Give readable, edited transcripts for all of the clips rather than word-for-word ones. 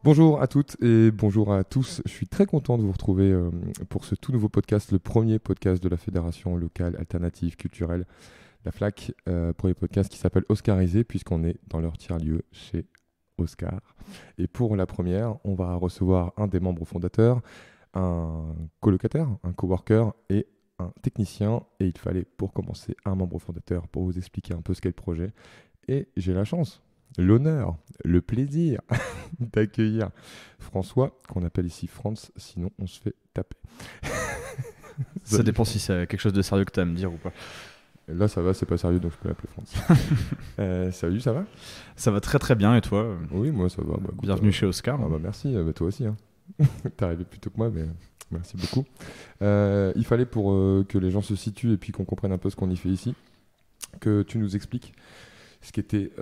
Bonjour à toutes et bonjour à tous. Je suis très content de vous retrouver pour ce tout nouveau podcast, le premier podcast de la Fédération locale alternative culturelle, la FLAC. Premier podcast qui s'appelle Oscarisé puisqu'on est dans leur tiers-lieu chez Oscar. Et pour la première, on va recevoir un des membres fondateurs, un colocataire, un coworker et un technicien. Et il fallait pour commencer un membre fondateur pour vous expliquer un peu ce qu'est le projet. Et j'ai la chance, l'honneur, le plaisir d'accueillir François, qu'on appelle ici Franz, sinon on se fait taper. Ça dépend si c'est quelque chose de sérieux que tu as à me dire ou pas. Là ça va, c'est pas sérieux donc je peux l'appeler Franz. Salut, ça va? Ça va très très bien et toi? Oui, moi ça va. Bah, écoute, Bienvenue chez Oscar. Merci, toi aussi. Hein. T'es arrivé plus tôt que moi, mais merci beaucoup. Il fallait pour que les gens se situent et puis qu'on comprenne un peu ce qu'on y fait ici, que tu nous expliques ce qui était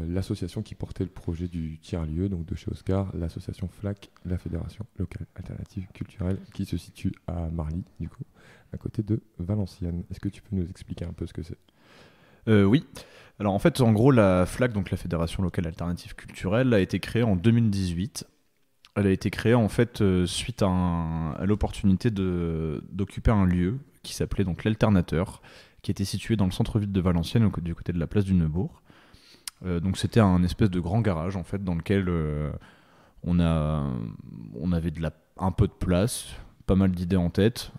l'association qui portait le projet du tiers-lieu, donc de chez Oscar, l'association FLAC, la Fédération locale alternative culturelle, qui se situe à Marly, du coup, à côté de Valenciennes. Est-ce que tu peux nous expliquer un peu ce que c'est? Oui. Alors en fait, en gros, la FLAC, donc la Fédération locale alternative culturelle, a été créée en 2018. Elle a été créée en fait suite à l'opportunité d'occuper un lieu qui s'appelait donc l'Alternateur, qui était situé dans le centre-ville de Valenciennes, du côté de la place du Neubourg. Donc c'était un espèce de grand garage en fait dans lequel on avait un peu de place, pas mal d'idées en tête,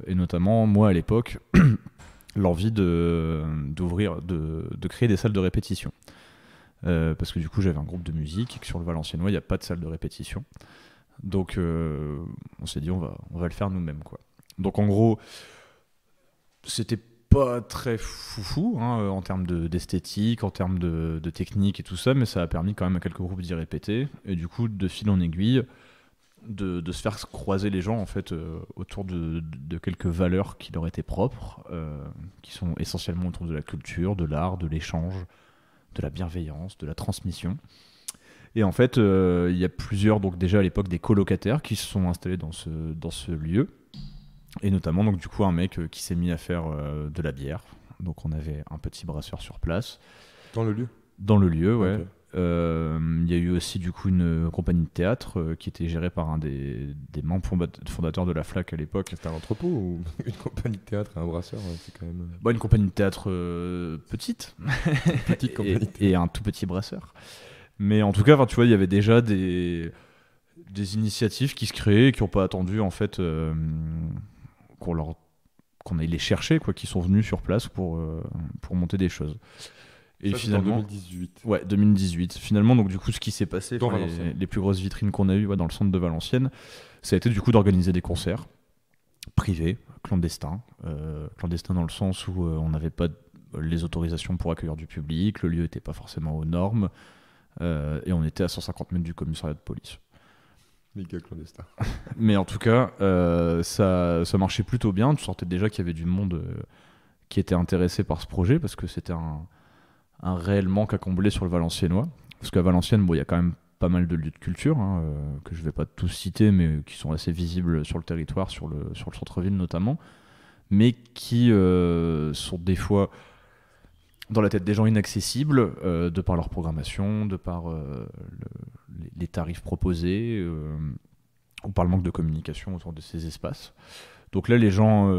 et notamment moi à l'époque l'envie de créer des salles de répétition. Parce que du coup j'avais un groupe de musique et que sur le Valenciennois il n'y a pas de salle de répétition. Donc on s'est dit on va le faire nous-mêmes, quoi. Donc en gros c'était pas très foufou hein, en termes d'esthétique, en termes de technique et tout ça, mais ça a permis quand même à quelques groupes d'y répéter, et du coup de fil en aiguille de se faire croiser les gens en fait autour de quelques valeurs qui leur étaient propres, qui sont essentiellement autour de la culture, de l'art, de l'échange, de la bienveillance, de la transmission. Et en fait il y a plusieurs, donc déjà à l'époque, des colocataires qui se sont installés dans ce lieu. Et notamment, donc, du coup, un mec qui s'est mis à faire de la bière. Donc, on avait un petit brasseur sur place. Dans le lieu? Dans le lieu, ouais. Okay. Y a eu aussi, du coup, une compagnie de théâtre qui était gérée par un des membres fondateurs de la FLAC à l'époque. C'était un entrepôt ou une compagnie de théâtre et un brasseur? C'est quand même... Une compagnie de théâtre petite. Petite compagnie de théâtre. Et un tout petit brasseur. Mais en tout cas, tu vois, il y avait déjà des initiatives qui se créaient et qui n'ont pas attendu, en fait... qu'on aille les chercher, quoi, qui sont venus sur place pour monter des choses. Et ça, finalement, en 2018. Ouais, 2018. Finalement, donc du coup, ce qui s'est passé, les plus grosses vitrines qu'on a eues dans le centre de Valenciennes, ça a été du coup d'organiser des concerts privés, clandestins. Clandestins dans le sens où on n'avait pas les autorisations pour accueillir du public, le lieu n'était pas forcément aux normes, et on était à 150 mètres du commissariat de police. Méga clandestin. Mais en tout cas, ça marchait plutôt bien. Tu sentais déjà qu'il y avait du monde qui était intéressé par ce projet, parce que c'était un réel manque à combler sur le Valenciennois. Parce qu'à Valenciennes, il y a quand même pas mal de lieux de culture, hein, que je ne vais pas tous citer, mais qui sont assez visibles sur le territoire, sur le centre-ville notamment, mais qui sont des fois dans la tête des gens inaccessibles, de par leur programmation, de par les tarifs proposés, ou par le manque de communication autour de ces espaces. Donc là, les gens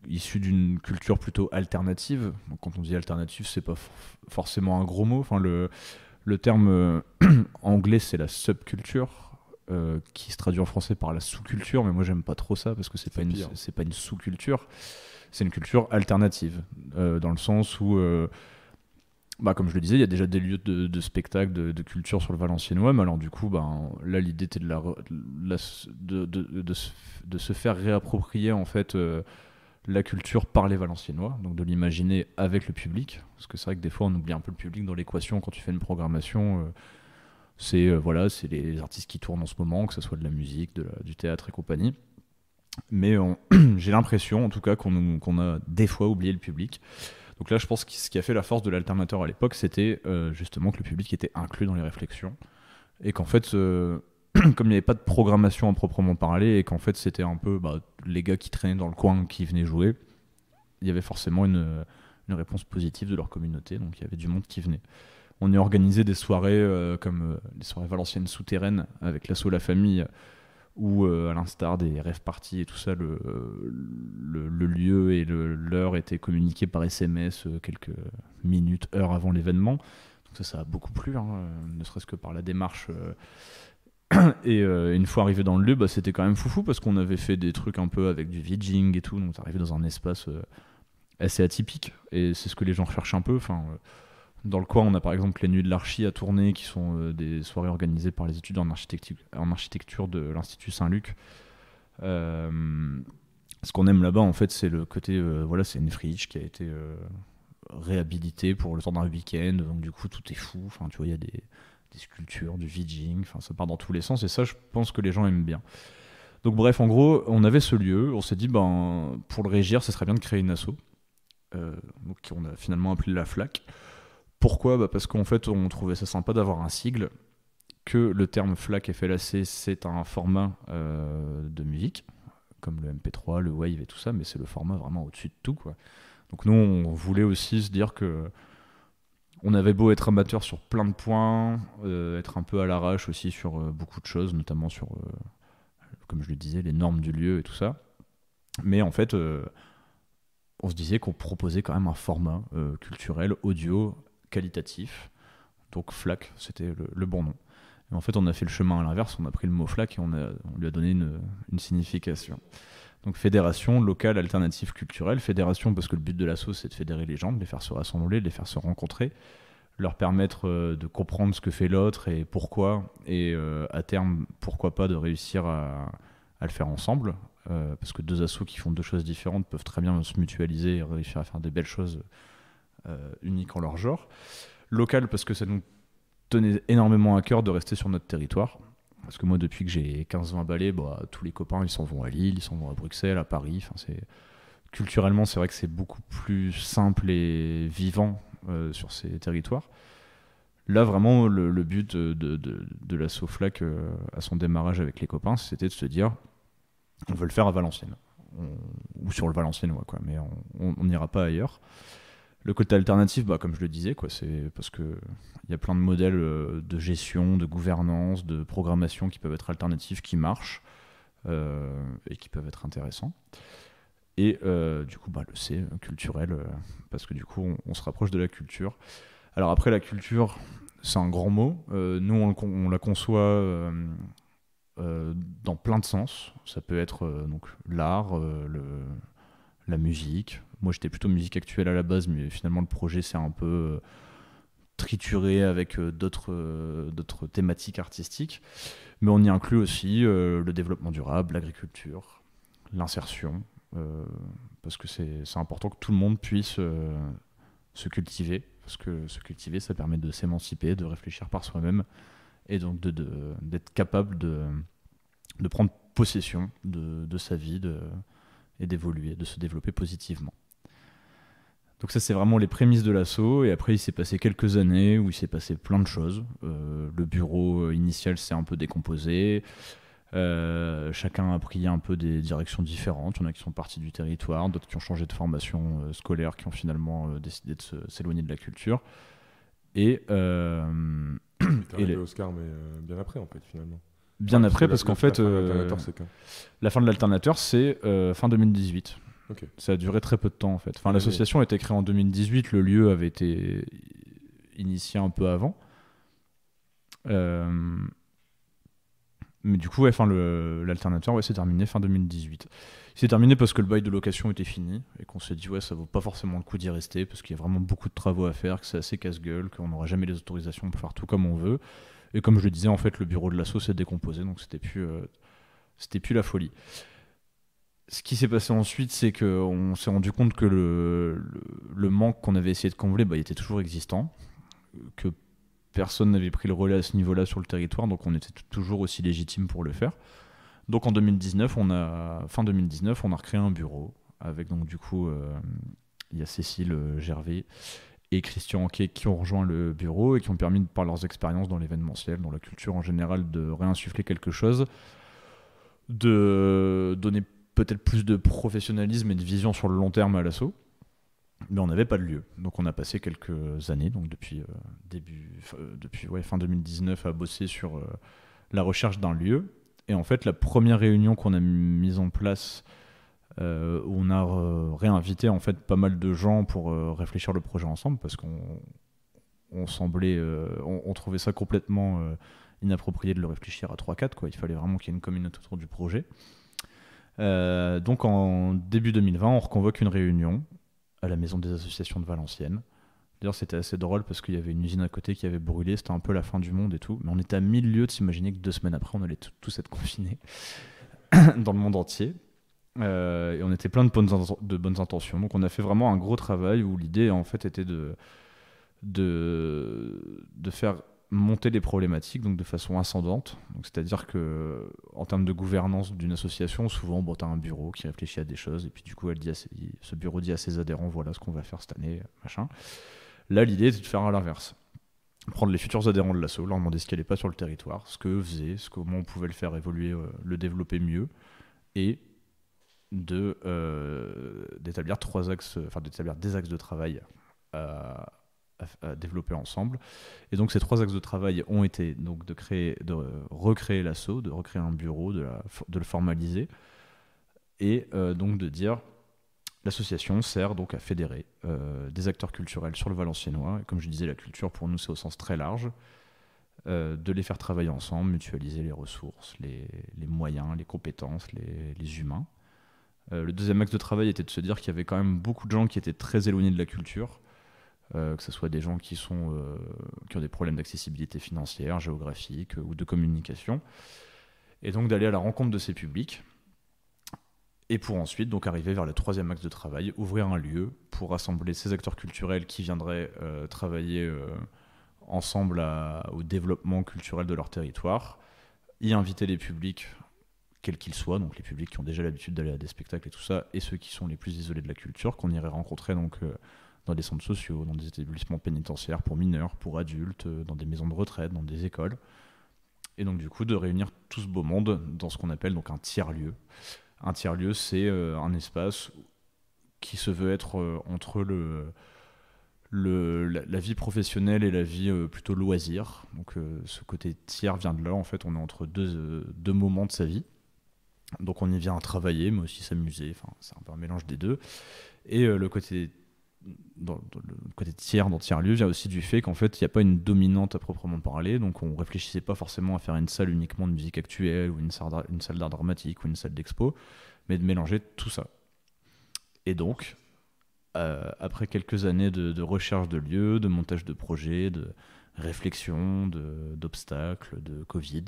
issus d'une culture plutôt alternative, donc quand on dit alternative, c'est pas forcément un gros mot. Enfin, le terme anglais, c'est la subculture, qui se traduit en français par la sous-culture, mais moi j'aime pas trop ça parce que c'est pas une sous-culture, c'est une culture alternative, dans le sens où comme je le disais, il y a déjà des lieux de spectacle, de culture sur le Valenciennois, mais alors du coup, là, l'idée était de se faire réapproprier en fait la culture par les Valenciennois, donc de l'imaginer avec le public, parce que c'est vrai que des fois on oublie un peu le public dans l'équation quand tu fais une programmation. C'est les artistes qui tournent en ce moment, que ce soit de la musique, du théâtre et compagnie. Mais j'ai l'impression, en tout cas, qu'on a des fois oublié le public. Donc là, je pense que ce qui a fait la force de l'Alternateur à l'époque, c'était justement que le public était inclus dans les réflexions. Et qu'en fait, comme il n'y avait pas de programmation à proprement parler, et qu'en fait, c'était un peu les gars qui traînaient dans le coin, qui venaient jouer, il y avait forcément une réponse positive de leur communauté. Donc il y avait du monde qui venait. on y organisait des soirées comme les soirées valenciennes souterraines avec l'asso La Famille, où à l'instar des rave parties et tout ça, le lieu et l'heure étaient communiqués par SMS quelques minutes, heures avant l'événement. Donc ça a beaucoup plu, hein, ne serait-ce que par la démarche. Et une fois arrivé dans le lieu, c'était quand même foufou parce qu'on avait fait des trucs un peu avec du VJing et tout, donc t'arrivais dans un espace assez atypique, et c'est ce que les gens recherchent un peu. Dans le coin, on a par exemple les Nuits de l'Archi à Tournai, qui sont des soirées organisées par les étudiants en architecture de l'Institut Saint-Luc. Ce qu'on aime là-bas, en fait, c'est le côté, c'est une friche qui a été réhabilitée pour le temps d'un week-end, donc du coup tout est fou. Enfin, tu vois, il y a des sculptures, du VJing, ça part dans tous les sens, et ça, je pense que les gens aiment bien. Donc bref, en gros, on avait ce lieu, on s'est dit, pour le régir, ça serait bien de créer une asso. Donc on a finalement appelé la FLAC. Pourquoi ? Parce qu'en fait, on trouvait ça sympa d'avoir un sigle, que le terme FLAC, FLAC, c'est un format de musique, comme le MP3, le Wave et tout ça, mais c'est le format vraiment au-dessus de tout, quoi. Donc nous, on voulait aussi se dire que on avait beau être amateur sur plein de points, être un peu à l'arrache aussi sur beaucoup de choses, notamment sur, comme je le disais, les normes du lieu et tout ça. Mais en fait, on se disait qu'on proposait quand même un format culturel, audio, qualitatif. Donc FLAC, c'était le bon nom. Et en fait, on a fait le chemin à l'inverse, on a pris le mot FLAC et on lui a donné une signification. Donc Fédération Locale Alternative Culturelle. Fédération parce que le but de l'asso, c'est de fédérer les gens, de les faire se rassembler, de les faire se rencontrer, leur permettre de comprendre ce que fait l'autre et pourquoi, et à terme, pourquoi pas de réussir à le faire ensemble, parce que deux assos qui font deux choses différentes peuvent très bien se mutualiser et réussir à faire des belles choses uniques en leur genre. Local parce que ça nous tenait énormément à cœur de rester sur notre territoire. Parce que moi, depuis que j'ai 15-20 balais, tous les copains, ils s'en vont à Lille, ils s'en vont à Bruxelles, à Paris. Culturellement, c'est vrai que c'est beaucoup plus simple et vivant sur ces territoires. Là, vraiment, le but de l'asso FLAC à son démarrage avec les copains, c'était de se dire, on veut le faire à Valenciennes. Ou sur le Valenciennois, quoi. Mais on n'ira pas ailleurs. Le côté alternatif, comme je le disais, c'est parce qu'il y a plein de modèles de gestion, de gouvernance, de programmation qui peuvent être alternatifs, qui marchent et qui peuvent être intéressants. Et du coup, le C, culturel, parce que du coup, on se rapproche de la culture. Alors après, la culture, c'est un grand mot. Nous, on la conçoit dans plein de sens. Ça peut être donc l'art, la musique. Moi, j'étais plutôt musique actuelle à la base, mais finalement, le projet s'est un peu trituré avec d'autres thématiques artistiques. Mais on y inclut aussi le développement durable, l'agriculture, l'insertion, parce que c'est important que tout le monde puisse se cultiver, parce que se cultiver, ça permet de s'émanciper, de réfléchir par soi-même, et donc d'être capable de prendre possession de sa vie et d'évoluer, de se développer positivement. Donc ça, c'est vraiment les prémices de l'asso, et après il s'est passé quelques années où il s'est passé plein de choses. Le bureau initial s'est un peu décomposé, chacun a pris un peu des directions différentes. Il y en a qui sont partis du territoire, d'autres qui ont changé de formation scolaire, qui ont finalement décidé de s'éloigner de la culture. Et t'es arrivé Oscar, mais bien après en fait finalement. Bien après, parce qu'en fait, la fin de l'alternateur, c'est fin 2018. Okay. Ça a duré très peu de temps en fait. L'association a été créée en 2018, le lieu avait été initié un peu avant. Mais du coup, l'alternateur s'est terminé fin 2018. Il s'est terminé parce que le bail de location était fini et qu'on s'est dit ça vaut pas forcément le coup d'y rester parce qu'il y a vraiment beaucoup de travaux à faire, que c'est assez casse-gueule, qu'on n'aura jamais les autorisations pour faire tout comme on veut. Et comme je le disais, en fait, le bureau de l'asso s'est décomposé, donc c'était plus la folie. Ce qui s'est passé ensuite, c'est qu'on s'est rendu compte que le manque qu'on avait essayé de combler, il était toujours existant, que personne n'avait pris le relais à ce niveau-là sur le territoire, donc on était toujours aussi légitime pour le faire. Donc en 2019, fin 2019, on a recréé un bureau, avec donc du coup, il y a Cécile Gervais et Christian Anquet qui ont rejoint le bureau et qui ont permis, par leurs expériences dans l'événementiel, dans la culture en général, de réinsuffler quelque chose, de donner peut-être plus de professionnalisme et de vision sur le long terme à l'asso. mais on n'avait pas de lieu. Donc on a passé quelques années, donc depuis fin 2019, à bosser sur la recherche d'un lieu. Et en fait, la première réunion qu'on a mise en place, où on a réinvité en fait pas mal de gens pour réfléchir le projet ensemble, parce qu'on trouvait ça complètement inapproprié de le réfléchir à 3-4, quoi. Il fallait vraiment qu'il y ait une communauté autour du projet. Donc en début 2020, on reconvoque une réunion à la maison des associations de Valenciennes. D'ailleurs, c'était assez drôle parce qu'il y avait une usine à côté qui avait brûlé, c'était un peu la fin du monde et tout. Mais on était à 1000 lieues de s'imaginer que 2 semaines après, on allait tous être confinés dans le monde entier. Et on était plein de bonnes intentions. Donc on a fait vraiment un gros travail où l'idée en fait était de faire monter les problématiques donc de façon ascendante. Donc, c'est-à-dire que en termes de gouvernance d'une association, souvent tu as un bureau qui réfléchit à des choses et puis du coup ce bureau dit à ses adhérents voilà ce qu'on va faire cette année, machin. Là l'idée c'est de faire à l'inverse. Prendre les futurs adhérents de l'asso, leur demander ce qui n'allait pas sur le territoire, ce qu'eux faisaient, comment on pouvait le faire évoluer, le développer mieux, et d'établir des axes de travail à développer ensemble. Et donc ces 3 axes de travail ont été donc de recréer l'asso, de recréer un bureau, de le formaliser, et donc de dire l'association sert donc à fédérer des acteurs culturels sur le Valenciennois. Et comme je disais, la culture pour nous c'est au sens très large, de les faire travailler ensemble, mutualiser les ressources, les moyens, les compétences, les humains. Le deuxième axe de travail était de se dire qu'il y avait quand même beaucoup de gens qui étaient très éloignés de la culture, que ce soit des gens qui ont des problèmes d'accessibilité financière, géographique ou de communication, et donc d'aller à la rencontre de ces publics, et pour ensuite donc arriver vers le troisième axe de travail, ouvrir un lieu pour rassembler ces acteurs culturels qui viendraient travailler ensemble au développement culturel de leur territoire, y inviter les publics quels qu'ils soient, donc les publics qui ont déjà l'habitude d'aller à des spectacles et tout ça, et ceux qui sont les plus isolés de la culture, qu'on irait rencontrer donc dans des centres sociaux, dans des établissements pénitentiaires pour mineurs, pour adultes, dans des maisons de retraite, dans des écoles. Et donc du coup de réunir tout ce beau monde dans ce qu'on appelle donc un tiers-lieu. Un tiers-lieu, c'est un espace qui se veut être entre la vie professionnelle et la vie plutôt loisir. Donc ce côté tiers vient de là, en fait on est entre deux moments de sa vie. Donc on y vient travailler mais aussi s'amuser, enfin, c'est un peu un mélange des deux. Et le côté tiers dans tiers-lieu vient aussi du fait qu'en fait il n'y a pas une dominante à proprement parler, donc on ne réfléchissait pas forcément à faire une salle uniquement de musique actuelle ou une salle d'art dramatique ou une salle d'expo, mais de mélanger tout ça. Et donc après quelques années de recherche de lieux, de montage de projets, de réflexion, d'obstacles, de Covid,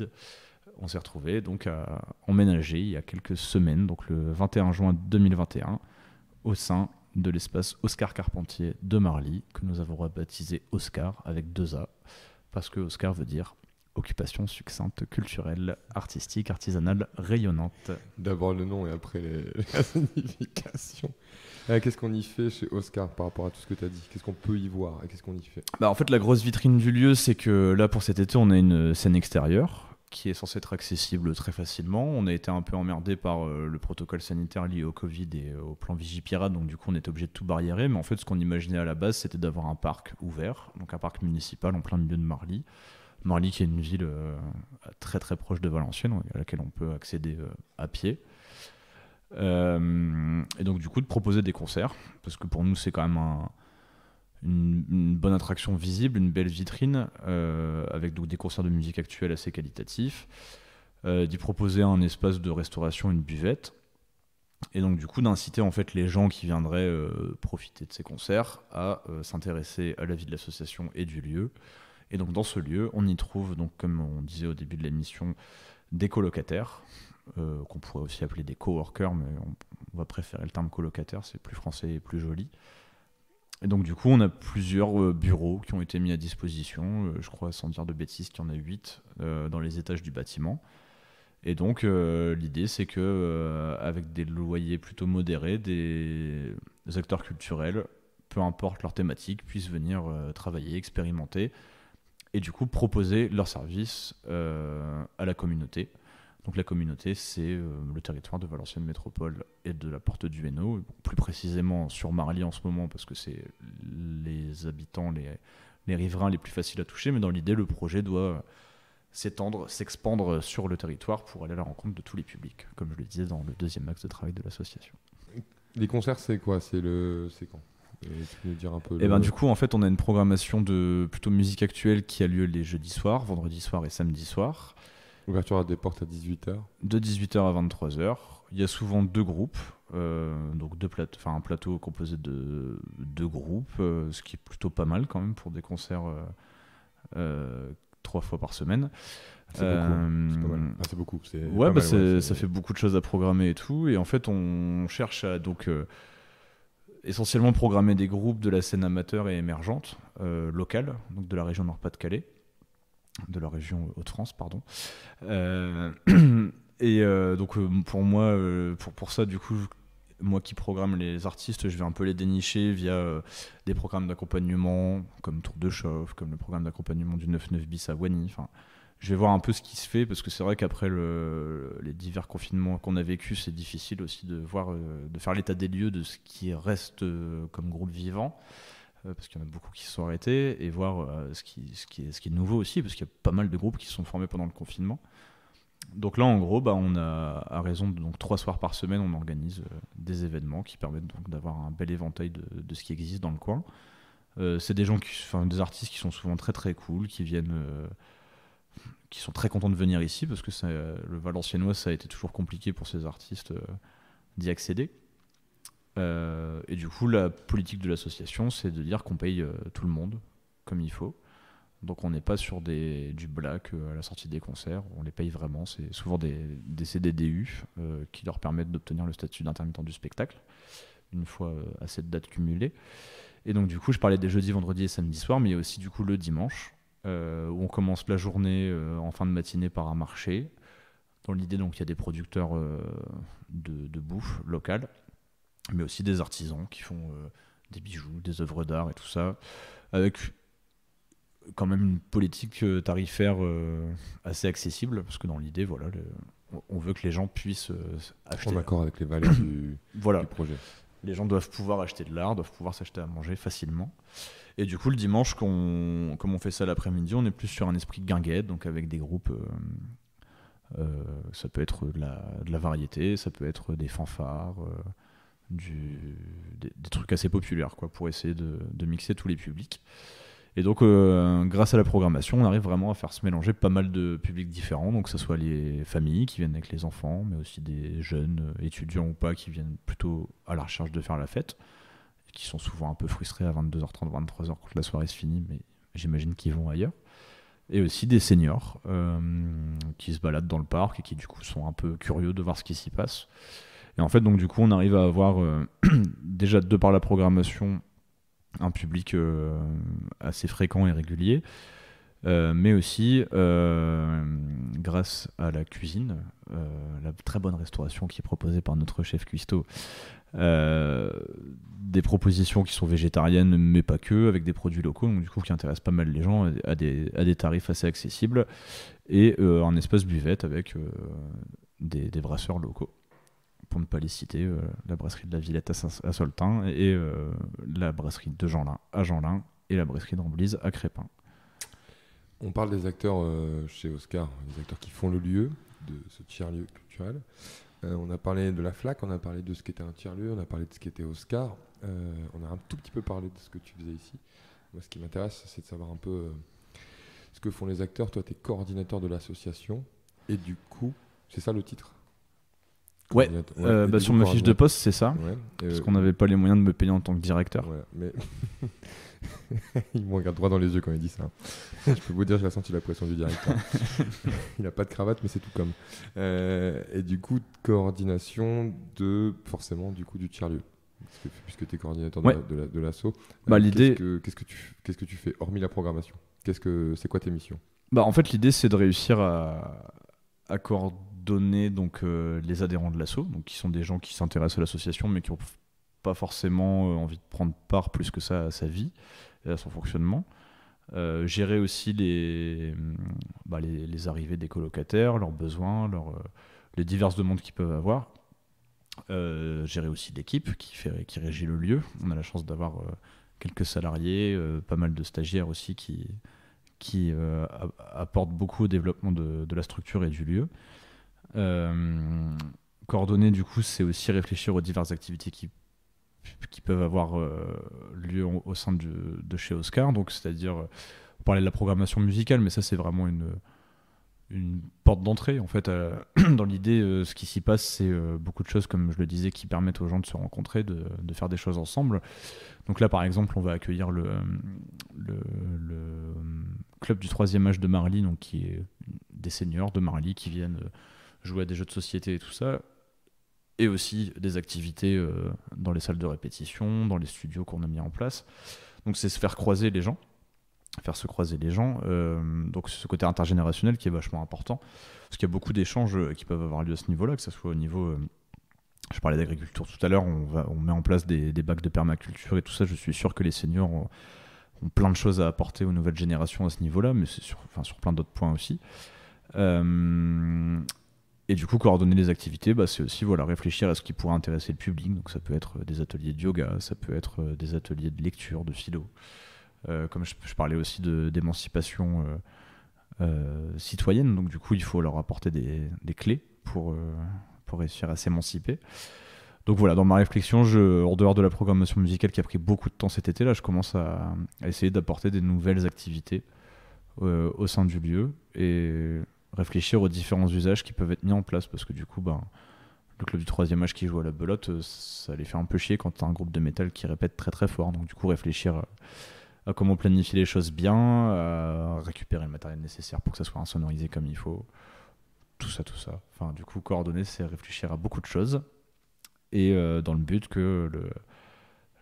on s'est retrouvé donc à emménager il y a quelques semaines, donc le 21 juin 2021, au sein de l'espace Oscar Carpentier de Marly, que nous avons rebaptisé Oscar avec 2 A, parce que Oscar veut dire occupation succincte, culturelle, artistique, artisanale, rayonnante. D'abord le nom et après la signification. Qu'est-ce qu'on y fait chez Oscar par rapport à tout ce que tu as dit? Qu'est-ce qu'on peut y voir et qu'est-ce qu'on y fait? En fait, la grosse vitrine du lieu, c'est que là, pour cet été, on a une scène extérieure qui est censée être accessible très facilement. On a été un peu emmerdé par le protocole sanitaire lié au Covid et au plan Vigipirate, donc du coup on était obligé de tout barriérer, mais en fait ce qu'on imaginait à la base c'était d'avoir un parc ouvert, donc un parc municipal en plein milieu de Marly. Marly qui est une ville très très proche de Valenciennes, à laquelle on peut accéder à pied. Et donc du coup de proposer des concerts, parce que pour nous c'est quand même une bonne attraction visible, une belle vitrine, avec donc des concerts de musique actuelle assez qualitatifs, d'y proposer un espace de restauration, une buvette, et donc du coup d'inciter en fait les gens qui viendraient profiter de ces concerts à s'intéresser à la vie de l'association et du lieu. Et donc dans ce lieu, on y trouve, donc, comme on disait au début de l'émission, des colocataires, qu'on pourrait aussi appeler des coworkers, mais on va préférer le terme colocataire, c'est plus français et plus joli. Et donc du coup, on a plusieurs bureaux qui ont été mis à disposition, je crois, sans dire de bêtises, qu'il y en a 8 dans les étages du bâtiment. Et donc l'idée, c'est que avec des loyers plutôt modérés, des acteurs culturels, peu importe leur thématique, puissent venir travailler, expérimenter, et du coup proposer leurs services à la communauté. Donc la communauté, c'est le territoire de Valenciennes Métropole et de la Porte du Hainaut, plus précisément sur Marly en ce moment, parce que c'est les habitants, les riverains les plus faciles à toucher, mais dans l'idée, le projet doit s'étendre, s'expandre sur le territoire pour aller à la rencontre de tous les publics, comme je le disais dans le deuxième axe de travail de l'association. Les concerts, c'est quoi? C'est quand? Tu peux nous dire un peu Et du coup, en fait, on a une programmation de plutôt musique actuelle qui a lieu les jeudis soirs, vendredis soirs et samedis soirs. Ouverture à des portes à 18h. De 18h à 23h. Il y a souvent deux groupes, donc un plateau composé de deux groupes, ce qui est plutôt pas mal quand même pour des concerts 3 fois par semaine. C'est beaucoup, c'est pas mal. C'est beaucoup. Ça fait beaucoup de choses à programmer et tout. Et en fait, on cherche à essentiellement programmer des groupes de la scène amateur et émergente, locale, donc de la région Nord-Pas-de-Calais, de la région Hauts-de-France, pardon. Pour moi, pour ça, du coup, moi qui programme les artistes, je vais un peu les dénicher via des programmes d'accompagnement, comme Tour de Chauffe, comme le programme d'accompagnement du 9-9 bis à Wany. Enfin, je vais voir un peu ce qui se fait, parce que c'est vrai qu'après les divers confinements qu'on a vécu, c'est difficile aussi de faire l'état des lieux de ce qui reste comme groupe vivant, parce qu'il y en a beaucoup qui se sont arrêtés, et voir ce qui est nouveau aussi, parce qu'il y a pas mal de groupes qui se sont formés pendant le confinement. Donc là, en gros, on a, à raison de 3 soirs par semaine, on organise des événements qui permettent donc d'avoir un bel éventail de ce qui existe dans le coin. C'est des des artistes qui sont souvent très très cool, qui sont très contents de venir ici, parce que le Valenciennois, ça a été toujours compliqué pour ces artistes d'y accéder. Et du coup, la politique de l'association, c'est de dire qu'on paye tout le monde comme il faut. Donc on n'est pas sur du black à la sortie des concerts, on les paye vraiment. C'est souvent des CDDU qui leur permettent d'obtenir le statut d'intermittent du spectacle, une fois à cette date cumulée. Et donc du coup, je parlais des jeudis, vendredis et samedis soirs, mais il y a aussi du coup le dimanche, où on commence la journée en fin de matinée par un marché. Dans l'idée, donc, il y a des producteurs de bouffe locale, mais aussi des artisans qui font des bijoux, des œuvres d'art et tout ça, avec quand même une politique tarifaire assez accessible, parce que dans l'idée, voilà, on veut que les gens puissent acheter. En accord avec les valeurs du projet. Les gens doivent pouvoir acheter de l'art, doivent pouvoir s'acheter à manger facilement. Et du coup, le dimanche, comme on fait ça l'après-midi, on est plus sur un esprit de guinguette, donc avec des groupes. Ça peut être de la variété, ça peut être des fanfares, des trucs assez populaires, quoi, pour essayer de mixer tous les publics. Et donc, grâce à la programmation, on arrive vraiment à faire se mélanger pas mal de publics différents, donc que ce soit les familles qui viennent avec les enfants, mais aussi des jeunes, étudiants ou pas, qui viennent plutôt à la recherche de faire la fête, et qui sont souvent un peu frustrés à 22h30, 23h quand la soirée se finit, mais j'imagine qu'ils vont ailleurs. Et aussi des seniors qui se baladent dans le parc et qui du coup sont un peu curieux de voir ce qui s'y passe. Et en fait, donc du coup, on arrive à avoir déjà, de par la programmation, un public assez fréquent et régulier, mais aussi grâce à la cuisine, la très bonne restauration qui est proposée par notre chef cuistot, des propositions qui sont végétariennes mais pas que, avec des produits locaux, donc du coup qui intéressent pas mal les gens à des tarifs assez accessibles, et un espace buvette avec des brasseurs locaux, pour ne pas les citer, la brasserie de la Villette à Soltin, et la brasserie de Jeanlin à Jeanlin, et la brasserie d'Amblise à Crépin. On parle des acteurs chez Oscar, les acteurs qui font le lieu de ce tiers-lieu culturel. On a parlé de la FLAC, on a parlé de ce qu'était un tiers-lieu, on a parlé de ce qu'était Oscar. On a un tout petit peu parlé de ce que tu faisais ici. Moi, ce qui m'intéresse, c'est de savoir un peu ce que font les acteurs. Toi, tu es coordinateur de l'association. Et du coup, c'est ça le titre? Ouais, sur ma fiche de poste, c'est ça. Ouais. Parce qu'on n'avait pas les moyens de me payer en tant que directeur. Ouais, mais il me regarde droit dans les yeux quand il dit ça. Je peux vous dire, j'ai senti la pression du directeur. Il n'a pas de cravate, mais c'est tout comme. Et du coup, coordination forcément du tiers-lieu. Puisque tu es coordinateur de l'asso. L'idée... Qu'est-ce que tu fais, hormis la programmation? C'est quoi tes missions? En fait, l'idée, c'est de réussir à coordonner donc, les adhérents de l'asso, donc qui sont des gens qui s'intéressent à l'association, mais qui n'ont pas forcément envie de prendre part plus que ça à sa vie et à son fonctionnement. gérer aussi les arrivées des colocataires, leurs besoins, les diverses demandes qu'ils peuvent avoir. Gérer aussi l'équipe qui régit le lieu. On a la chance d'avoir quelques salariés, pas mal de stagiaires aussi qui apportent beaucoup au développement de la structure et du lieu. Coordonner, du coup, c'est aussi réfléchir aux diverses activités qui peuvent avoir lieu au sein de chez Oscar. Donc, c'est-à-dire, on parlait de la programmation musicale, mais ça, c'est vraiment une porte d'entrée. En fait, dans l'idée, ce qui s'y passe, c'est beaucoup de choses, comme je le disais, qui permettent aux gens de se rencontrer, de faire des choses ensemble. Donc là, par exemple, on va accueillir le club du 3e âge de Marly, donc qui est des seniors de Marly qui viennent jouer à des jeux de société et tout ça, et aussi des activités dans les salles de répétition, dans les studios qu'on a mis en place. Donc c'est se faire croiser les gens, donc ce côté intergénérationnel qui est vachement important, parce qu'il y a beaucoup d'échanges qui peuvent avoir lieu à ce niveau-là, que ce soit au niveau... je parlais d'agriculture tout à l'heure, on met en place des bacs de permaculture et tout ça. Je suis sûr que les seniors ont plein de choses à apporter aux nouvelles générations à ce niveau-là, mais c'est sur plein d'autres points aussi. Et du coup, coordonner les activités, c'est aussi réfléchir à ce qui pourrait intéresser le public. Donc ça peut être des ateliers de yoga, ça peut être des ateliers de lecture, de philo. Comme je parlais aussi d'émancipation citoyenne, donc du coup, il faut leur apporter des clés pour réussir à s'émanciper. Donc voilà, dans ma réflexion, en dehors de la programmation musicale qui a pris beaucoup de temps cet été, là, je commence à essayer d'apporter des nouvelles activités au sein du lieu et réfléchir aux différents usages qui peuvent être mis en place, parce que du coup, le club du 3e âge qui joue à la belote, ça les fait un peu chier quand t'as un groupe de métal qui répète très très fort. Donc du coup, réfléchir à comment planifier les choses bien, à récupérer le matériel nécessaire pour que ça soit insonorisé comme il faut. Tout ça. Enfin, du coup, coordonner, c'est réfléchir à beaucoup de choses, et dans le but que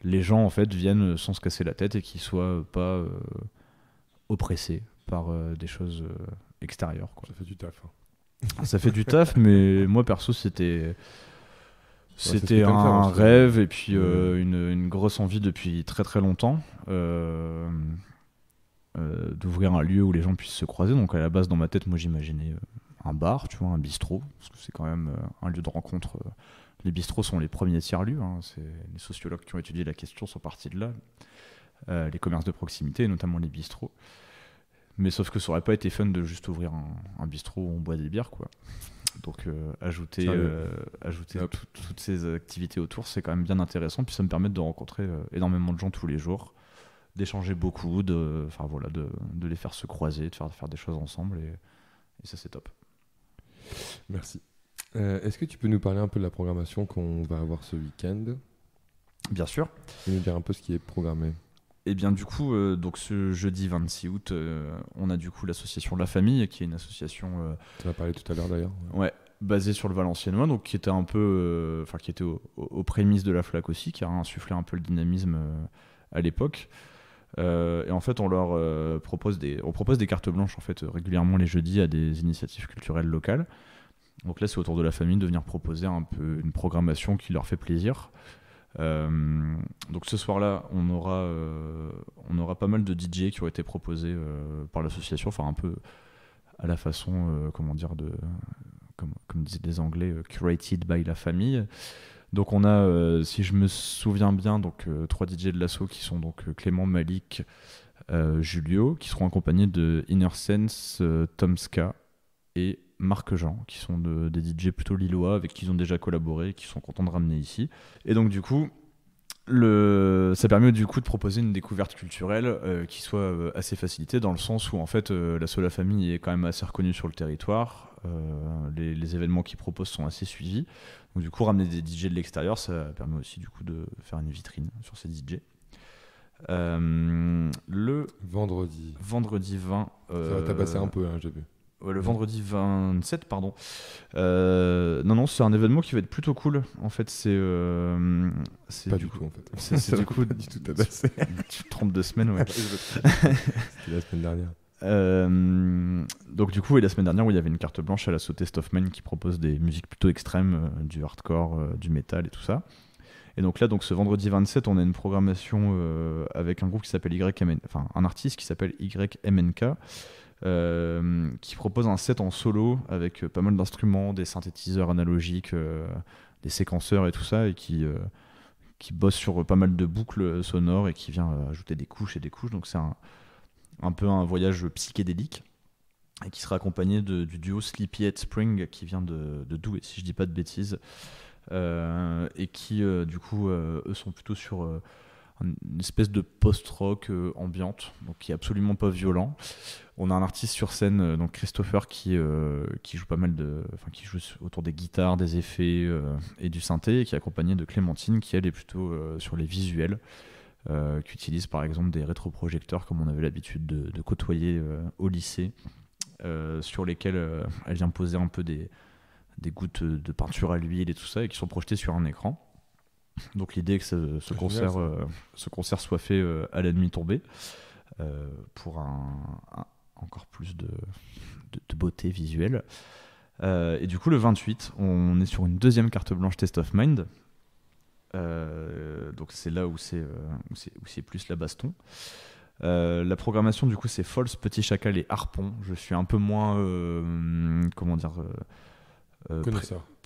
les gens en fait viennent sans se casser la tête et qu'ils soient pas oppressés par des choses extérieures, quoi. Ça fait du taf. Ça fait du taf, mais moi perso c'était un rêve et puis une grosse envie depuis très très longtemps d'ouvrir un lieu où les gens puissent se croiser. Donc à la base, dans ma tête, moi j'imaginais un bar, tu vois, un bistrot, parce que c'est quand même un lieu de rencontre. Les bistrots sont les premiers tiers-lieux, hein. C'est les sociologues qui ont étudié la question sont partis de là. Les commerces de proximité, notamment les bistrots. Mais sauf que ça aurait pas été fun de juste ouvrir un bistrot où on boit des bières, quoi. Donc ajouter toutes ces activités autour, c'est quand même bien intéressant. Puis ça me permet de rencontrer énormément de gens tous les jours, d'échanger beaucoup, de les faire se croiser, de faire des choses ensemble, et ça c'est top. Merci. Est-ce que tu peux nous parler un peu de la programmation qu'on va avoir ce week-end ? Bien sûr. Tu peux nous dire un peu ce qui est programmé ? Et bien du coup, donc ce jeudi 26 août, on a du coup l'association La Famille, qui est une association... Tu en as parlé tout à l'heure d'ailleurs. Ouais, basée sur le Valenciennois, donc qui était un peu... qui était aux prémices de la FLAC aussi, qui a insufflé un peu le dynamisme à l'époque. Et en fait, on leur propose des cartes blanches en fait, régulièrement les jeudis à des initiatives culturelles locales. Donc là, c'est au tour de La Famille de venir proposer un peu une programmation qui leur fait plaisir. Donc ce soir-là, on aura pas mal de DJ qui ont été proposés par l'association, enfin un peu à la façon, comme disaient les Anglais, curated by La Famille. Donc on a, si je me souviens bien, donc 3 DJ de l'asso qui sont donc Clément, Malik, Julio, qui seront accompagnés de Inner Sense, Tomska et Marc Jean, qui sont des DJ plutôt lillois avec qui ils ont déjà collaboré et qui sont contents de ramener ici. Et donc du coup, ça permet du coup de proposer une découverte culturelle qui soit assez facilitée, dans le sens où en fait La Famille est quand même assez reconnue sur le territoire. Les événements qu'ils proposent sont assez suivis. Donc du coup, ramener des DJ de l'extérieur, ça permet aussi du coup de faire une vitrine sur ces DJ. Le vendredi 20... Ça va tabasser un peu, hein, j'ai vu. Le vendredi 27, pardon. Non, c'est un événement qui va être plutôt cool. En fait, c'est pas du tout, en fait. C'est du coup pas du tout tabassé. Tu te trompes de semaine, ouais. C'était la semaine dernière. Donc du coup, la semaine dernière, où il y avait une carte blanche à la Test of Man qui propose des musiques plutôt extrêmes, du hardcore, du métal et tout ça. Et donc là, ce vendredi 27, on a une programmation avec un groupe qui s'appelle enfin un artiste qui s'appelle YMNK, qui propose un set en solo avec pas mal d'instruments, des synthétiseurs analogiques, des séquenceurs et tout ça, et qui bosse sur pas mal de boucles sonores et qui vient ajouter des couches et des couches. Donc c'est un peu un voyage psychédélique, et qui sera accompagné du duo Sleepyhead Spring qui vient de Douai, si je dis pas de bêtises, et qui du coup eux sont plutôt sur une espèce de post-rock ambiante, donc qui est absolument pas violent. On a un artiste sur scène, donc Christopher, qui joue pas mal qui joue autour des guitares, des effets et du synthé, et qui est accompagné de Clémentine, qui elle est plutôt sur les visuels, qui utilise par exemple des rétroprojecteurs comme on avait l'habitude de côtoyer au lycée, sur lesquels elle vient poser un peu des gouttes de peinture à l'huile et tout ça, et qui sont projetées sur un écran. Donc l'idée est que ce concert soit fait à la nuit tombée, pour encore plus de beauté visuelle. Et du coup, le 28, on est sur une deuxième carte blanche Taste of Mind. Donc c'est là où c'est plus la baston. La programmation, du coup, c'est False, Petit Chacal et Harpon. Je suis un peu moins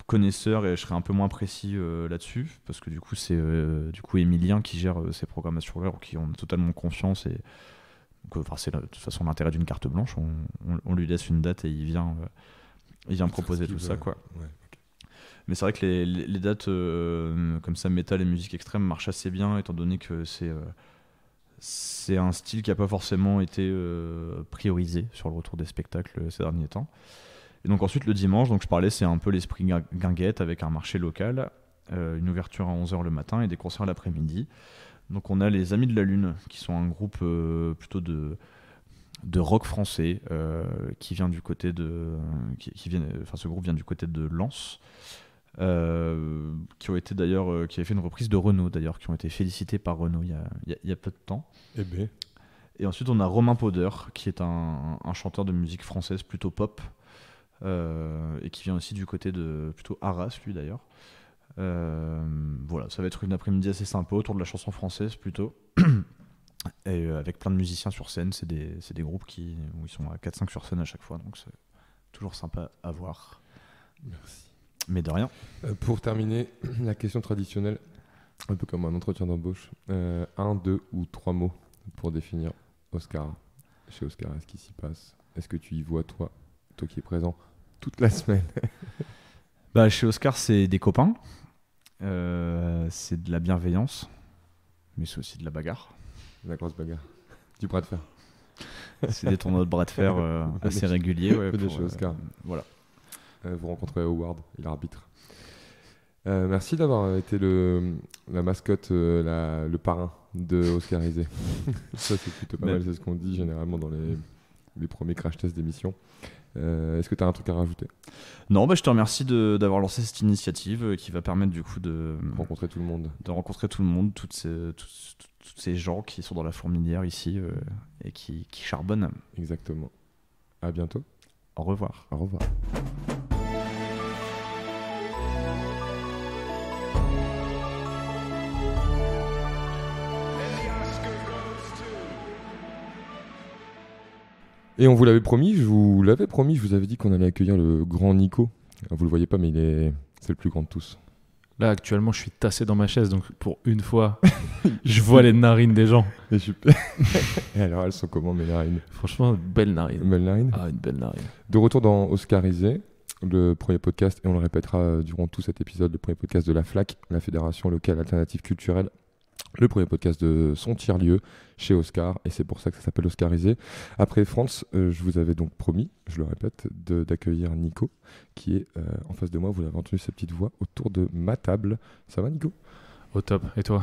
connaisseur, et je serai un peu moins précis là-dessus, parce que du coup c'est Emilien qui gère ces programmations-là, en qui on a totalement confiance, et donc, c'est de toute façon l'intérêt d'une carte blanche. On lui laisse une date et il vient proposer tout ça, quoi. Ouais, okay. Mais c'est vrai que les dates comme ça, métal et musique extrême, marchent assez bien, étant donné que c'est un style qui n'a pas forcément été priorisé sur le retour des spectacles ces derniers temps. Et donc ensuite, le dimanche, donc je parlais, c'est un peu l'esprit guinguette, avec un marché local, une ouverture à 11h le matin et des concerts l'après-midi. Donc on a les Amis de la Lune, qui sont un groupe plutôt de rock français, qui vient du côté ce groupe vient du côté de Lens, qui avaient fait une reprise de Renaud, d'ailleurs, qui ont été félicités par Renaud il y a peu de temps. Et ensuite, on a Romain Poder, qui est un chanteur de musique française plutôt pop, et qui vient aussi du côté de plutôt Arras, lui d'ailleurs. Voilà, ça va être une après-midi assez sympa autour de la chanson française plutôt. Et avec plein de musiciens sur scène. C'est des groupes où ils sont à 4-5 sur scène à chaque fois, donc c'est toujours sympa à voir. Merci. Mais de rien. Pour terminer, la question traditionnelle, un peu comme un entretien d'embauche, 1, 2 ou 3 mots pour définir Oscar. Chez Oscar, ce qui s'y passe, est-ce que tu y vois, toi qui es présent toute la semaine? Chez Oscar, c'est des copains, c'est de la bienveillance, mais c'est aussi de la bagarre. La grosse bagarre, du bras de fer. C'est des tournois de bras de fer assez réguliers. Ouais, chez Oscar. Voilà. Vous rencontrez Howard, il arbitre. Merci d'avoir été la mascotte, le parrain de Oscarisé. Ça, c'est plutôt pas mal, c'est ce qu'on dit généralement dans les premiers crash tests d'émissions. Est-ce que tu as un truc à rajouter? Non, je te remercie d'avoir lancé cette initiative qui va permettre du coup de rencontrer tout le monde, tous ces gens qui sont dans la fourmilière ici et qui charbonnent. Exactement. À bientôt. Au revoir. Au revoir. Et on vous l'avait promis, je vous avais dit qu'on allait accueillir le grand Nico. Vous le voyez pas, mais c'est le plus grand de tous. Là, actuellement, je suis tassé dans ma chaise, donc pour une fois, je vois les narines des gens. Et alors, elles sont comment, mes narines? Franchement, belle narine. Belle narine. Ah, une belle narine. De retour dans Oscarisé, le premier podcast, et on le répétera durant tout cet épisode, le premier podcast de la FLAC, la Fédération Locale Alternative Culturelle. Le premier podcast de son tiers-lieu chez Oscar, et c'est pour ça que ça s'appelle Oscarisé. Après France, je vous avais donc promis, je le répète, d'accueillir Nico, qui est en face de moi. Vous l'avez entendu, sa petite voix autour de ma table. Ça va, Nico? Au top. Et toi?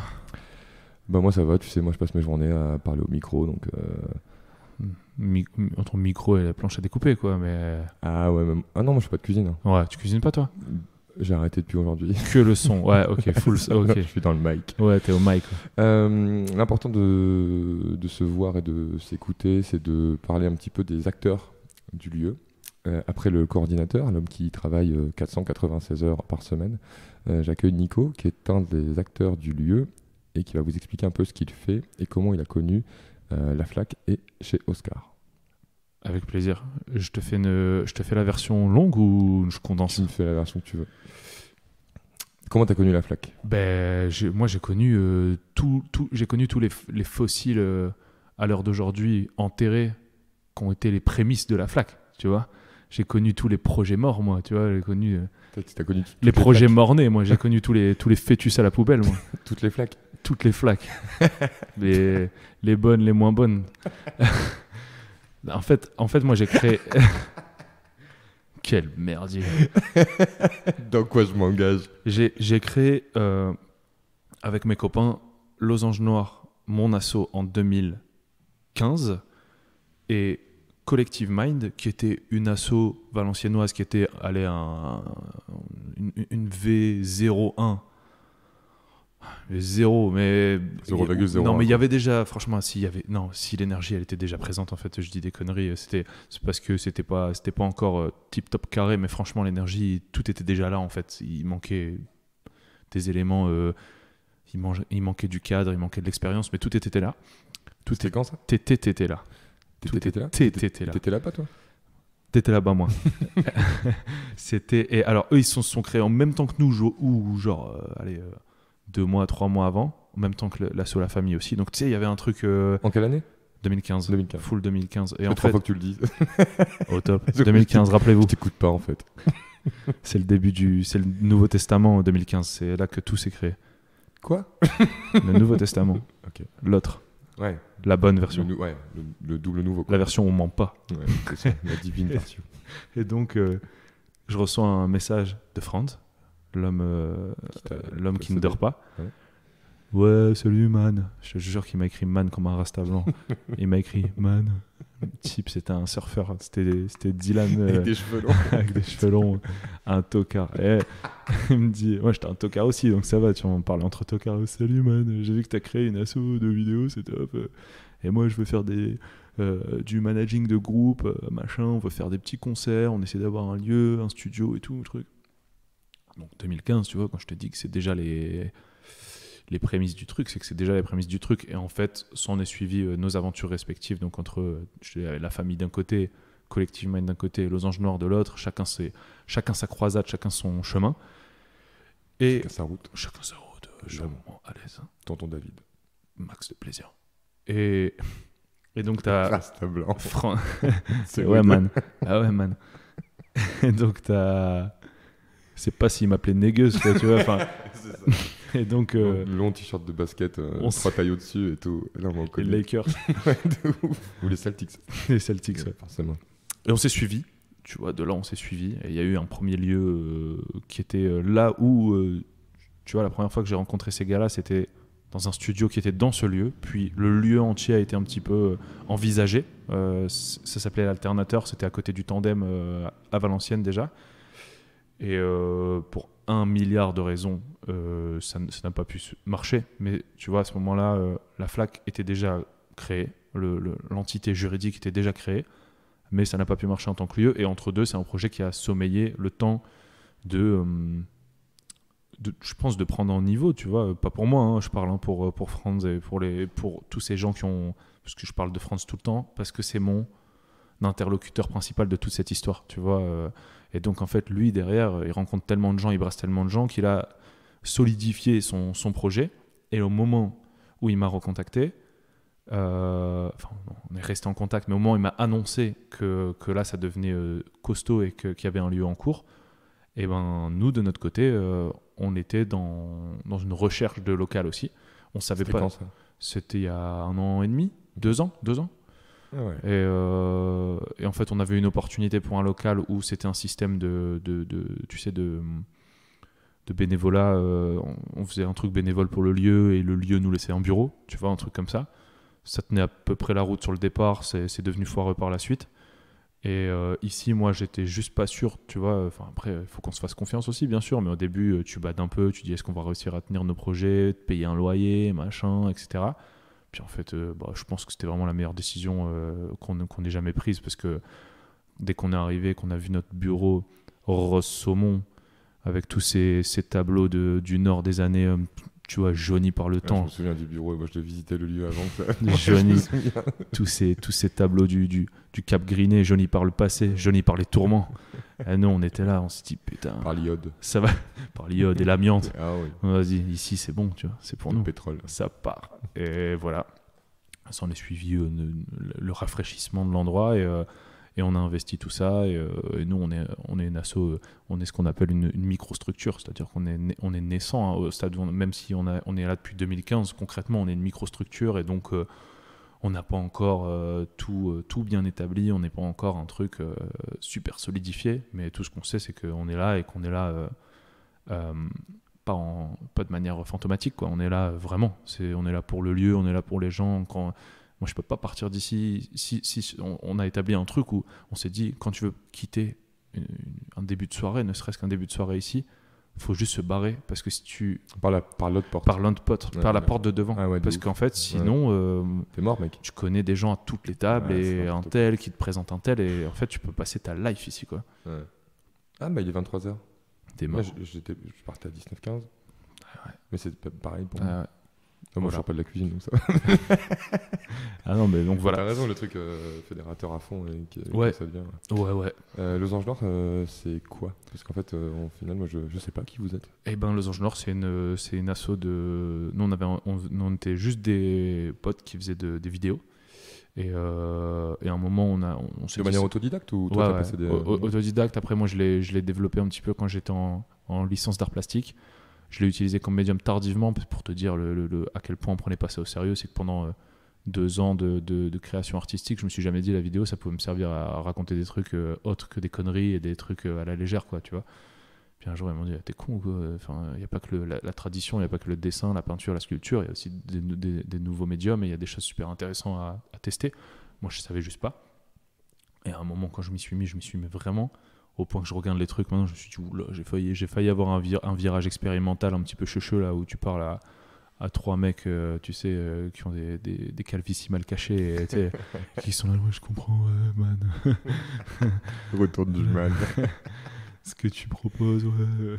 Moi ça va, tu sais, moi je passe mes journées à parler au micro, donc... Entre le micro et la planche à découper, quoi, mais... Ah ouais, ah non, moi je fais pas de cuisine. Hein. Ouais, tu cuisines pas, toi? J'ai arrêté depuis aujourd'hui. Que le son, ouais, ok, full, ok. Je suis dans le mic. Ouais, t'es au mic. L'important de se voir et de s'écouter, c'est de parler un petit peu des acteurs du lieu. Après le coordinateur, l'homme qui travaille 496 heures par semaine, j'accueille Nico, qui est un des acteurs du lieu et qui va vous expliquer un peu ce qu'il fait et comment il a connu la FLAC et chez Oscar. Avec plaisir. Je te fais la version longue ou je condense? Tu me fais la version que tu veux. Comment tu as connu la FLAC? Moi, j'ai connu j'ai connu tous les fossiles à l'heure d'aujourd'hui enterrés qui ont été les prémices de la FLAC, tu vois. J'ai connu tous les projets morts, moi, tu vois. J'ai connu T'as connu les projets morts-nés, moi. J'ai connu tous les fœtus à la poubelle, moi. Toutes les FLAC. Toutes les FLAC. les bonnes, les moins bonnes. En fait, moi, j'ai créé... Quel merdier. Dans quoi je m'engage? J'ai créé, avec mes copains, Losange Noir, mon asso en 2015, et Collective Mind, qui était une asso valenciennoise qui était allée à une V01. 0, mais 0,01. Non, mais il y avait déjà, franchement, si l'énergie elle était déjà présente, en fait, je dis des conneries, c'est parce que c'était pas encore tip top carré, mais franchement l'énergie, tout était déjà là en fait. Il manquait des éléments, il manquait du cadre, il manquait de l'expérience, mais tout était là. C'était quand ça? T'étais là. T'étais là? T'étais là. T'étais là pas toi? T'étais là-bas, moi. Et alors eux ils se sont créés en même temps que nous, ou genre 2 mois, 3 mois avant, en même temps que l'assaut La Famille aussi. Donc tu sais, il y avait un truc... En quelle année? 2015. Full 2015. Et en 3 fait, fois que tu le dis. Au top. 2015, rappelez-vous. Je t'écoute pas en fait. C'est le Nouveau Testament en 2015. C'est là que tout s'est créé. Quoi? Le Nouveau Testament. Ok. L'autre. Ouais. La bonne version. Le double nouveau. Quoi. La version où on ment pas. Ouais, c'est ça, la divine version. Et donc, je reçois un message de Franz, l'homme qui ne dort pas. Ouais, salut man. Je te jure qu'il m'a écrit man comme un rasta blanc. Il m'a écrit man. Le type, c'était un surfeur. C'était Dylan. Avec des cheveux longs. Avec des cheveux longs. Un tocard. Et il me dit, moi j'étais un tocard aussi, donc ça va, tu vas en parler entre tocards. Salut man, j'ai vu que tu as créé une asso de vidéos, c'est top. Et moi je veux faire du managing de groupe, machin. On veut faire des petits concerts, on essaie d'avoir un lieu, un studio et tout, le truc. Donc 2015, tu vois, quand je te dis que c'est déjà les prémices du truc, c'est que c'est déjà les prémices du truc. Et en fait, s'en est suivi nos aventures respectives, donc entre La Famille d'un côté, Collective Mind d'un côté, Losange Noir de l'autre, chacun sa croisade, chacun son chemin. Et chacun sa route, je suis vraiment à l'aise. Tonton David. Max de plaisir. Et donc t'as... Rasta blanc. C'est ouais man. Ah ouais man. Et donc t'as... C'est pas s'il m'appelait négueuse, quoi, tu vois. Enfin... C'est ça. Et donc, long t-shirt de basket, 3 tailles au-dessus et tout. Là, les Lakers. Ouais, de ouf. Ou les Celtics. Les Celtics, ouais. Forcément. Et on s'est suivis. Tu vois, de là, on s'est suivis. Et il y a eu un premier lieu qui était là où, tu vois, la première fois que j'ai rencontré ces gars-là, c'était dans un studio qui était dans ce lieu. Puis le lieu entier a été un petit peu envisagé. Ça s'appelait l'Alternateur. C'était à côté du Tandem à Valenciennes déjà. Et pour 1 milliard de raisons, ça n'a pas pu marcher. Mais tu vois, à ce moment-là, la FLAC était déjà créée, l'entité juridique était déjà créée, mais ça n'a pas pu marcher en tant que lieu. Et entre deux, c'est un projet qui a sommeillé le temps je pense, de prendre en niveau, tu vois. Pas pour moi, hein, je parle pour Franz et pour tous ces gens qui ont... Parce que je parle de Franz tout le temps, parce que c'est mon interlocuteur principal de toute cette histoire, tu vois. Et donc, en fait, lui, derrière, il rencontre tellement de gens, il brasse tellement de gens qu'il a solidifié son projet. Et au moment où il m'a recontacté, on est resté en contact, mais au moment où il m'a annoncé que là, ça devenait costaud et qu'il y avait un lieu en cours, et ben nous, de notre côté, on était dans une recherche de local aussi. On savait pas. Quand ça? C'était il y a 1 an et demi, 2 ans. Ah ouais. Et en fait, on avait une opportunité pour un local où c'était un système de bénévolat. On faisait un truc bénévole pour le lieu et le lieu nous laissait un bureau, tu vois, un truc comme ça. Ça tenait à peu près la route sur le départ, c'est devenu foireux par la suite. Et ici, moi, j'étais juste pas sûr, tu vois. Enfin, après, il faut qu'on se fasse confiance aussi, bien sûr, mais au début, tu bades un peu, tu dis est-ce qu'on va réussir à tenir nos projets, payer un loyer, machin, etc. Puis en fait, je pense que c'était vraiment la meilleure décision qu'on ait jamais prise, parce que dès qu'on est arrivé, qu'on a vu notre bureau rose saumon avec tous ces tableaux du nord des années, tu vois, jaunis par le Je temps. me souviens du bureau, et moi je visitais le lieu avant. Jaunis, tous ces tableaux du Cap Griné, jaunis par le passé, jaunis par les tourments. Et nous, on était là, on s'est dit, putain, Par l'iode. ça va, par l'iode et l'amiante. Ah oui, Vas-y, ici c'est bon, tu vois, c'est pour le nous. pétrole. Ça part. Et voilà. Ça, on a suivi le rafraîchissement de l'endroit et on a investi tout ça. Et nous, on est une asso, on est ce qu'on appelle une microstructure, c'est-à-dire qu'on est naissant au stade où même si on est là depuis 2015, concrètement, on est une microstructure et donc on n'a pas encore tout bien établi, on n'est pas encore un truc super solidifié, mais tout ce qu'on sait, c'est qu'on est là et qu'on est là. Pas de manière fantomatique, quoi. On est là vraiment, on est là pour le lieu, on est là pour les gens. Moi je peux pas partir d'ici si on a établi un truc où on s'est dit, quand tu veux quitter un début de soirée, ne serait-ce qu'un début de soirée ici, faut juste se barrer, parce que si tu Par l'autre porte. par l'autre porte, Ouais, par la ouais. porte de devant, Ah ouais, de parce ouf. qu'en fait sinon T'es mort, mec. tu connais des gens à toutes les tables Ouais, c'est et un n'importe tel qui te présente un tel, et en fait tu peux passer ta life ici, quoi. Ouais. Ah bah il est 23h. T'es mort. Moi je partais à 19h15. Mais c'est pareil pour moi. Ah ouais. Non, moi je voilà. sors pas de la cuisine donc ça. Ah non, mais donc voilà. T'as raison, le truc fédérateur à fond et Ouais. que ça devient. Ouais. Losange Nord, c'est quoi? Parce qu'en fait, au final, moi je sais pas qui vous êtes. Eh ben, Losange Nord, c'est une asso de. Nous, on était juste des potes qui faisaient des vidéos. Et à un moment, on s'est De dit. manière autodidacte ou Ouais, toi t'as ouais. passé des. Autodidacte. Après, moi, je l'ai développé un petit peu quand j'étais en licence d'art plastique. Je l'ai utilisé comme médium tardivement pour te dire à quel point on prenait pas ça au sérieux. C'est que pendant 2 ans de création artistique, je me suis jamais dit la vidéo, ça pouvait me servir à raconter des trucs autres que des conneries et des trucs à la légère, quoi, tu vois. Puis un jour, ils m'ont dit, t'es con, quoi. Enfin, il n'y a pas que la tradition, il n'y a pas que le dessin, la peinture, la sculpture, il y a aussi des nouveaux médiums et il y a des choses super intéressantes à tester. Moi, je savais juste pas. Et à un moment, quand je m'y suis mis vraiment, au point que je regarde les trucs maintenant, je me suis dit, oula, j'ai failli avoir un virage expérimental un petit peu checheux, là, où tu parles à 3 mecs, tu sais, qui ont des calvities mal cachées, et, tu sais, qui sont là, ouais, je comprends, ouais, man. Retour du man. Ce que tu proposes, ouais.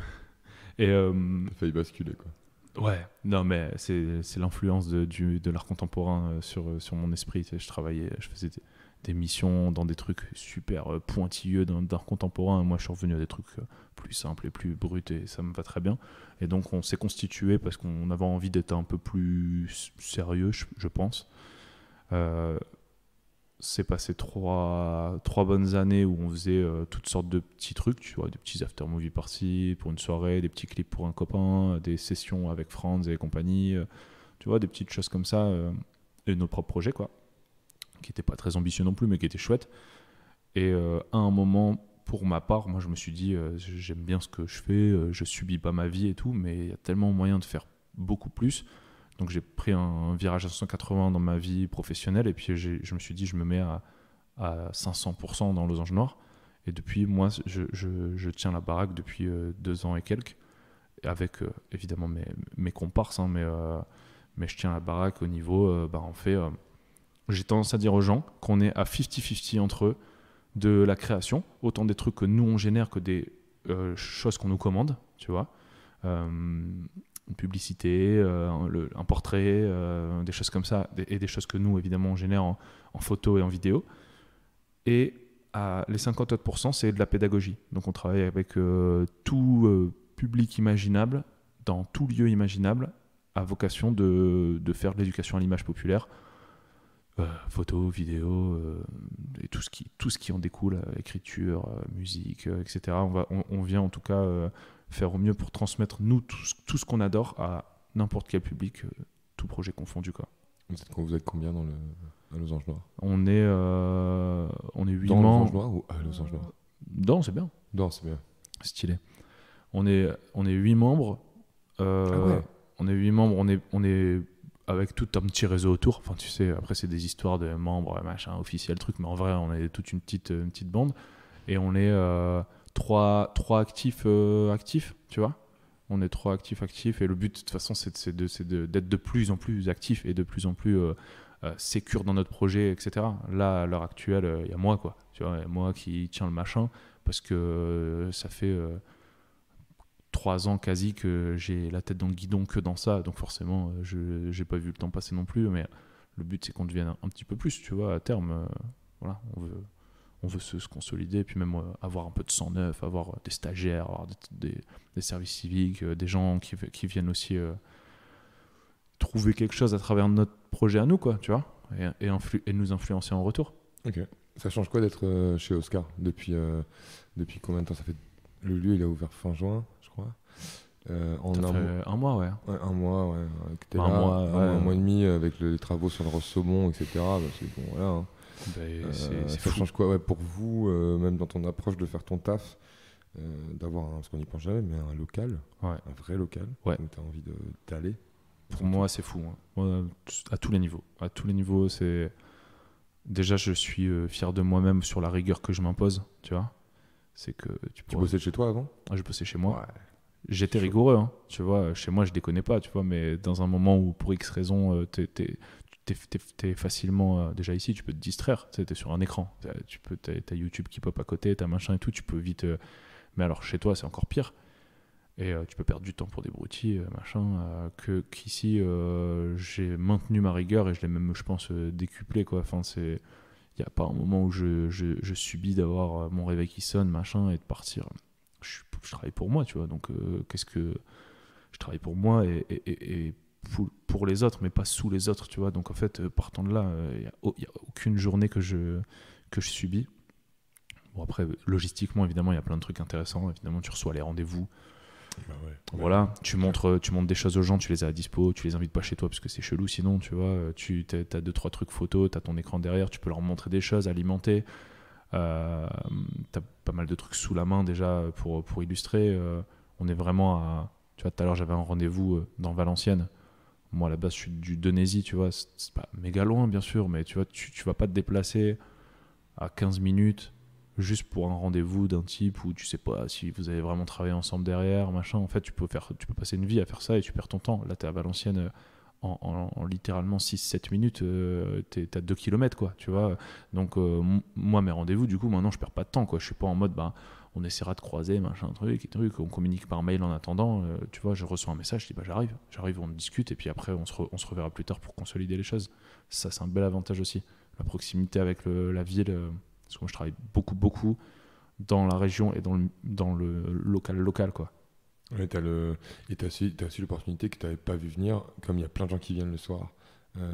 Et T'as failli basculer quoi. ouais, non, mais c'est l'influence de l'art contemporain sur mon esprit. Tu sais, je faisais des missions dans des trucs super pointilleux d'art contemporain, et moi je suis revenu à des trucs plus simples et plus bruts, et ça me va très bien. Et donc on s'est constitué parce qu'on avait envie d'être un peu plus sérieux, je pense. C'est passé 3 bonnes années où on faisait toutes sortes de petits trucs, tu vois, des petits after-movie par-ci pour une soirée, des petits clips pour un copain, des sessions avec Franz et compagnie, tu vois, des petites choses comme ça, et nos propres projets, quoi, qui n'étaient pas très ambitieux non plus, mais qui étaient chouettes. Et à un moment, pour ma part, moi je me suis dit, j'aime bien ce que je fais, je subis pas ma vie et tout, mais il y a tellement moyen de faire beaucoup plus. Donc j'ai pris un virage à 180 dans ma vie professionnelle, et puis je me suis dit, je me mets à 500% dans Losange Nord. Et depuis, moi, je tiens la baraque depuis 2 ans et quelques, avec évidemment mes comparses, hein, mais je tiens la baraque au niveau, on fait... j'ai tendance à dire aux gens qu'on est à 50-50 entre eux de la création, autant des trucs que nous on génère que des choses qu'on nous commande, tu vois. Une publicité, un portrait, des choses comme ça, et des choses que nous évidemment on génère en photo et en vidéo. Et les 50 autres %, c'est de la pédagogie. Donc on travaille avec tout public imaginable, dans tout lieu imaginable, à vocation de faire de l'éducation à l'image populaire. Photos, vidéos, et tout ce qui en découle, écriture, musique, etc. On vient en tout cas faire au mieux pour transmettre nous tout ce qu'on adore à n'importe quel public, tout projet confondu, quoi. Vous êtes combien à Losange Nord? On est 8 Dans membres. Losange Nord ou à Losange Nord? Non, c'est bien. Non, c'est bien. Stylé. On est 8 membres. Ouais. On est 8 membres. On est avec tout un petit réseau autour. Enfin, tu sais, après, c'est des histoires de membres, machin, officiel, truc. Mais en vrai, on est toute une petite bande. Et on est 3 actifs, tu vois. On est 3 actifs. Et le but, de toute façon, c'est d'être de plus en plus actifs et de plus en plus sécure dans notre projet, etc. Là, à l'heure actuelle, il y a moi, quoi. Tu vois, y a moi qui tiens le machin parce que ça fait 3 ans quasi que j'ai la tête dans le guidon que dans ça. Donc forcément, je n'ai pas vu le temps passer non plus. Mais le but, c'est qu'on devienne un petit peu plus, tu vois, à terme. Voilà, on veut se consolider, puis même avoir un peu de sang neuf, avoir des stagiaires, avoir des services civiques, des gens qui viennent aussi trouver quelque chose à travers notre projet à nous, quoi, tu vois, et nous influencer en retour. Ok. Ça change quoi d'être chez Oscar depuis combien de temps ça fait? Le lieu, il a ouvert fin juin, je crois. Ça fait un mois, ouais. Ouais, un mois, ouais. Que t'es Un là, mois, un mois et demi avec les travaux sur le Rosse-Saumon, etc. Bah, c'est bon, voilà. Hein. C'est Ça fou. change quoi, ouais, pour vous, même dans ton approche de faire ton taf, d'avoir, parce qu'on n'y pense jamais, mais un local, Ouais. un vrai local, Ouais. où tu as envie d'aller. Pour moi, c'est fou. Hein. Moi, à tous les niveaux. À tous les niveaux, c'est... Déjà, je suis fier de moi-même sur la rigueur que je m'impose, tu vois. C'est que Tu bossais de chez toi avant? Je bossais chez moi. Ouais. J'étais Chaud. rigoureux, hein, tu vois. Chez moi, je déconnais pas, tu vois. Mais dans un moment où, pour X raison, t'es facilement... déjà ici, tu peux te distraire. Tu sais, t'es sur un écran. T'as YouTube qui pop à côté, t'as machin et tout. Tu peux vite... Mais alors, chez toi, c'est encore pire. Et tu peux perdre du temps pour des broutilles, machin, qu'ici, j'ai maintenu ma rigueur et je l'ai même, je pense, décuplé, quoi. Enfin, il n'y a pas un moment où je subis d'avoir mon réveil qui sonne, machin, et de partir. Je travaille pour moi, tu vois, donc je travaille pour moi et pour les autres, mais pas sous les autres, tu vois. Donc, en fait, partant de là, il n'y a aucune journée que je subis. Bon, après, logistiquement, évidemment, il y a plein de trucs intéressants. Évidemment, tu reçois les rendez-vous. Bah ouais. Voilà, tu montres des choses aux gens, tu les as à dispo, tu les invites pas chez toi parce que c'est chelou sinon, tu vois. Tu as 2-3 trucs photos, tu as ton écran derrière, tu peux leur montrer des choses, alimenter. Tu as pas mal de trucs sous la main déjà pour illustrer. On est vraiment à. Tu vois, tout à l'heure j'avais un rendez-vous dans Valenciennes. Moi à la base je suis du Denésy, tu vois. C'est pas méga loin bien sûr, mais tu vois, tu vas pas te déplacer à 15 minutes juste pour un rendez-vous d'un type où tu sais pas si vous avez vraiment travaillé ensemble derrière, machin. En fait, tu peux passer une vie à faire ça et tu perds ton temps. Là, t'es à Valenciennes en littéralement 6-7 minutes, t'as 2 km, quoi, tu vois. Donc, moi, mes rendez-vous, du coup, maintenant, je perds pas de temps, quoi. Je suis pas en mode, on essaiera de croiser, machin, truc, on communique par mail en attendant. Tu vois, je reçois un message, je dis, j'arrive, on discute et puis après, on se reverra plus tard pour consolider les choses. Ça, c'est un bel avantage aussi. La proximité avec la ville. Parce que moi, je travaille beaucoup dans la région et dans le local, quoi. Ouais, et t'as aussi l'opportunité que tu n'avais pas vu venir, comme il y a plein de gens qui viennent le soir.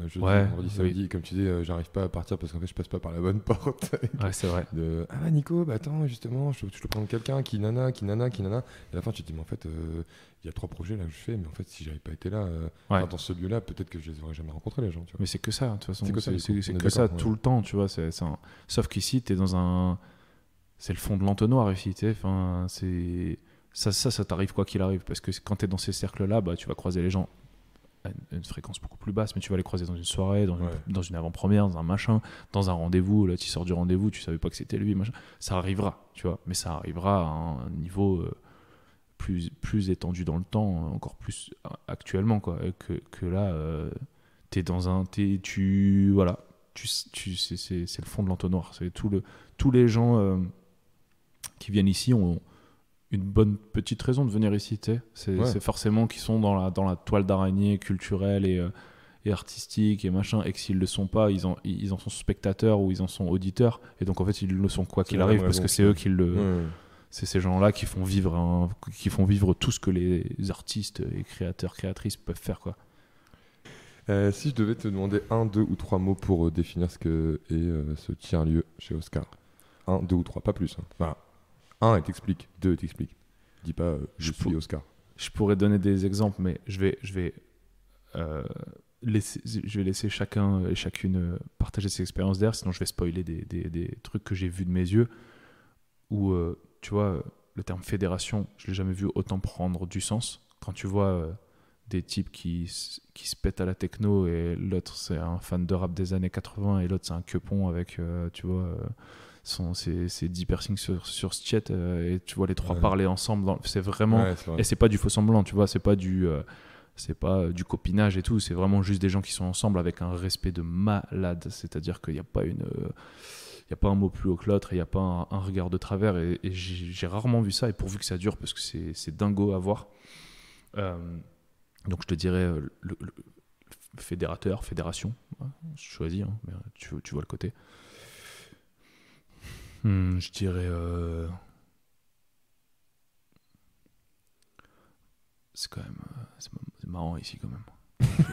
Jeudi, vendredi, samedi, comme tu dis, j'arrive pas à partir parce qu'en fait je passe pas par la bonne porte. Ouais, c'est vrai. Ah Nico, attends, justement, je te prends quelqu'un qui nana. Et à la fin tu te dis, mais en fait, il y a 3 projets là que je fais, mais en fait, si j'avais pas été là, dans ce lieu-là, peut-être que je les aurais jamais rencontrés, les gens. Tu vois. Mais c'est que ça, de toute façon. C'est que ça tout le temps, tu vois. Sauf qu'ici, t'es dans un. C'est le fond de l'entonnoir ici, tu sais. Enfin, ça t'arrive quoi qu'il arrive. Parce que quand t'es dans ces cercles-là, tu vas croiser les gens à une fréquence beaucoup plus basse, mais tu vas les croiser dans une soirée, dans une avant-première, dans un machin, dans un rendez-vous. Là, tu sors du rendez-vous, tu savais pas que c'était lui, machin. Ça arrivera, tu vois. Mais ça arrivera à un niveau plus étendu dans le temps, encore plus actuellement, quoi. Que là, t'es dans un. Voilà. C'est le fond de l'entonnoir. C'est tous les gens qui viennent ici ont une bonne petite raison de venir ici, tu sais. C'est forcément qu'ils sont dans la toile d'araignée culturelle et artistique et machin, et que s'ils le sont pas, ils en sont spectateurs ou ils en sont auditeurs, et donc en fait ils le sont quoi qu'il arrive, parce que c'est eux qui c'est ces gens-là qui font vivre tout ce que les artistes et créatrices peuvent faire, quoi. Si je devais te demander 1, 2 ou 3 mots pour définir ce que est ce tiers-lieu chez Oscar. 1, 2 ou 3, pas plus. Hein. Enfin, 1 et t'explique, 2 et t'explique. Dis pas je suis Oscar. Je pourrais donner des exemples, mais je vais laisser chacun et chacune partager ses expériences derrière, sinon je vais spoiler des trucs que j'ai vus de mes yeux. Où, tu vois, le terme fédération, je l'ai jamais vu autant prendre du sens. Quand tu vois des types qui se pètent à la techno et l'autre c'est un fan de rap des années 80 et l'autre c'est un quepon avec, tu vois, ses 10 piercings sur ce chat, et tu vois les trois parler ensemble. C'est vraiment... Et c'est pas du faux semblant, tu vois, c'est pas du... C'est pas du copinage et tout, c'est vraiment juste des gens qui sont ensemble avec un respect de malade. C'est-à-dire qu'il n'y a pas il n'y a pas un mot plus haut que l'autre, il n'y a pas un regard de travers. Et j'ai rarement vu ça, et pourvu que ça dure, parce que c'est dingo à voir. Donc je te dirais le fédération, ouais, je choisis, hein, mais tu vois le côté. Je dirais... c'est quand même c'est marrant ici quand même.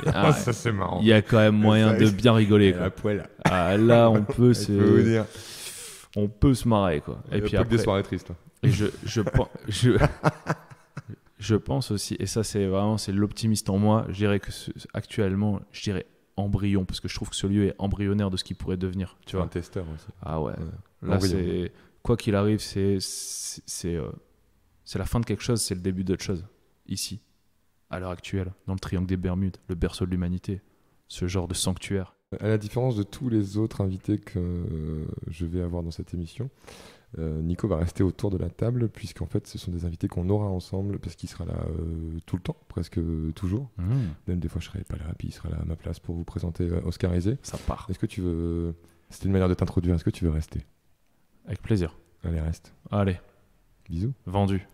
Ah, ça c'est marrant. Il y a quand même moyen de bien rigoler, quoi. La poêle. Ah, là on peut Je peux vous dire. on peut se marrer, quoi. Et puis pas que après des soirées tristes. et je pense aussi, et ça c'est l'optimiste en moi, je dirais que actuellement je dirais embryon, parce que je trouve que ce lieu est embryonnaire de ce qu'il pourrait devenir, tu vois. Un testeur aussi. Ah ouais. Ouais. Là Embryon. c'est quoi qu'il arrive, c'est la fin de quelque chose, c'est le début d'autre chose. Ici, à l'heure actuelle, dans le triangle des Bermudes, le berceau de l'humanité, ce genre de sanctuaire. À la différence de tous les autres invités que je vais avoir dans cette émission, Nico va rester autour de la table, puisqu'en fait ce sont des invités qu'on aura ensemble, parce qu'il sera là tout le temps, presque toujours. Même des fois je serai pas là, puis il sera là à ma place pour vous présenter Oscar Isé. Ça part. Est-ce que tu veux... C'était une manière de t'introduire, est-ce que tu veux rester? Avec plaisir. Allez, reste. Allez, Bisous. vendu.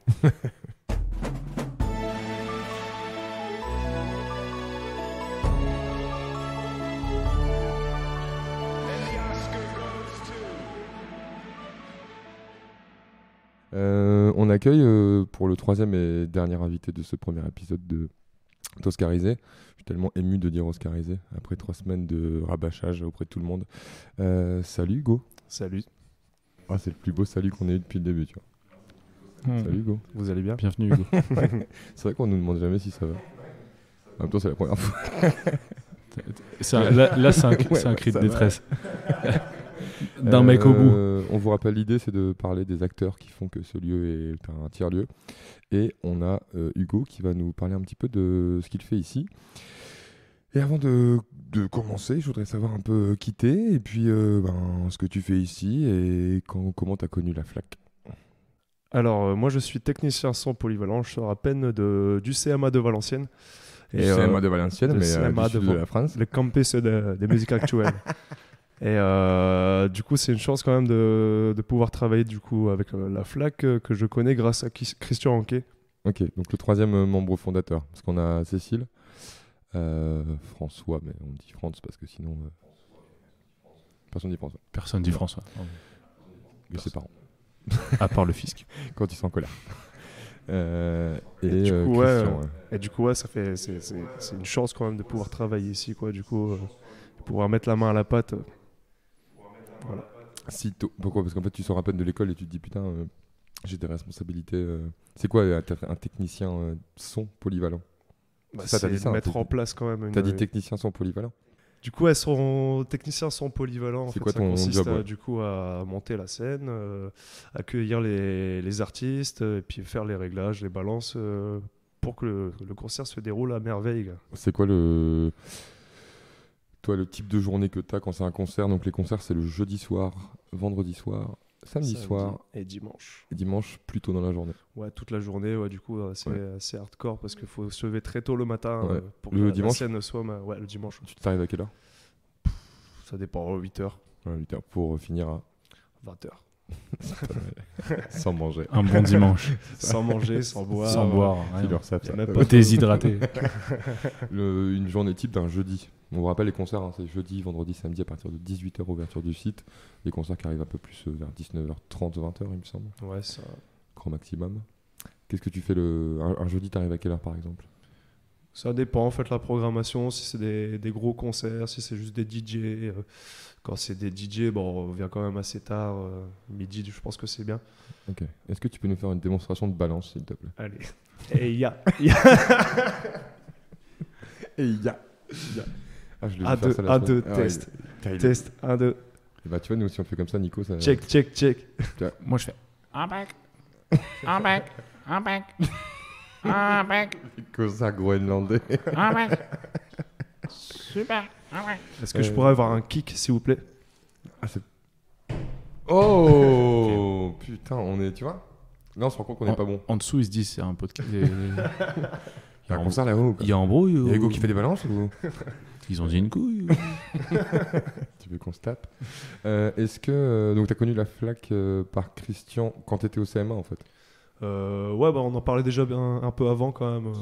On accueille pour le troisième et dernier invité de ce premier épisode d'Oscar Isé. Je suis tellement ému de dire Oscar Isé après 3 semaines de rabâchage auprès de tout le monde. Salut Hugo. Salut. Ah, c'est le plus beau salut qu'on ait eu depuis le début, tu vois. Salut Hugo. Vous allez bien? Bienvenue Hugo. C'est vrai qu'on nous demande jamais si ça va. En même temps, c'est la première fois. Là c'est un cri de détresse. D'un mec au bout. On vous rappelle, l'idée c'est de parler des acteurs qui font que ce lieu est un tiers-lieu. Et on a Hugo qui va nous parler un petit peu de ce qu'il fait ici. Et avant de commencer, je voudrais savoir un peu qui t'es et puis ce que tu fais ici et comment tu as connu la FLAC. Alors, moi je suis technicien son polyvalent, je sors à peine du CMA de Valenciennes. Du CMA de Valenciennes, le mais CMA du sud de la France. Le campus des musiques actuelles. Et du coup, c'est une chance quand même de pouvoir travailler du coup avec la FLAC que je connais grâce à Christian Anquet. Ok, donc le troisième membre fondateur, parce qu'on a Cécile, François, mais on dit France parce que sinon personne dit François. Personne dit François. Mais ses parents, À part le fisc. quand ils sont en colère. Et du coup, Christian, Et du coup, c'est une chance quand même de pouvoir travailler ici, quoi. Du coup, pouvoir mettre la main à la pâte. Voilà. Pourquoi? Parce qu'en fait, tu sors à peine de l'école et tu te dis putain, j'ai des responsabilités. C'est quoi être un technicien son polyvalent? Ça, t'as dit ça, de hein, mettre en place quand même. T'as dit technicien son polyvalent? Du coup, techniciens sont polyvalents. En C'est fait, quoi ça ton consiste job, ouais. du coup à monter la scène, accueillir les artistes, et puis faire les réglages, les balances, pour que le concert se déroule à merveille. C'est quoi toi, le type de journée que t'as quand c'est un concert? Donc les concerts, c'est le jeudi soir, vendredi soir, samedi soir et dimanche. et dimanche plus tôt dans la journée. Ouais, toute la journée. Ouais, du coup, c'est hardcore parce qu'il faut se lever très tôt le matin Ouais. pour Le que la dimanche scène soit. Ouais, le dimanche. Tu t'arrives à quelle heure? Ça dépend. 8h, 8h pour finir à 20h. sans manger. Un bon dimanche. Sans manger, sans boire. Sans boire. Ils Rien. leur savent y a ça. même Ouais. pas- Déshydraté. Une journée type d'un jeudi. On vous rappelle les concerts, hein, c'est jeudi, vendredi, samedi à partir de 18h ouverture du site. Les concerts qui arrivent un peu plus vers 19h30, 20h il me semble, Ouais, ça. grand maximum. Qu'est-ce que tu fais un jeudi, t'arrives à quelle heure par exemple? Ça dépend en fait la programmation, si c'est des gros concerts, si c'est juste des DJ. Quand c'est des DJ, bon, on vient quand même assez tard, midi, je pense que c'est bien. Ok. Est-ce que tu peux nous faire une démonstration de balance s'il te plaît? Allez. Et il y a. Et il y a. Ah, je l'ai vu Un, faire deux, ça la un, semaine. deux, Ah ouais, test. il est- Test, 1, 2. Et bah tu vois, nous si on fait comme ça, Nico, ça... Check, check, check. Moi je fais. I'm back. I'm back. I'm back. I'm back. Cosa groenlandais. I'm back. Super. I'm back. Est-ce que je pourrais avoir un kick, s'il vous plaît? Oh putain, on est, tu vois? Là on se rend compte qu'on n'est pas bon. En dessous, ils se disent c'est un podcast. Il y a un concert là-haut. Quoi. Il y a embrouille Il y ou... a Hugo qui fait des balances ou Ils ont dit une couille ou... tu veux qu'on se tape Est-ce que donc t'as connu la FLAC par Christian quand t'étais au CM1 en fait? Ouais, bah, on en parlait déjà un peu avant quand même.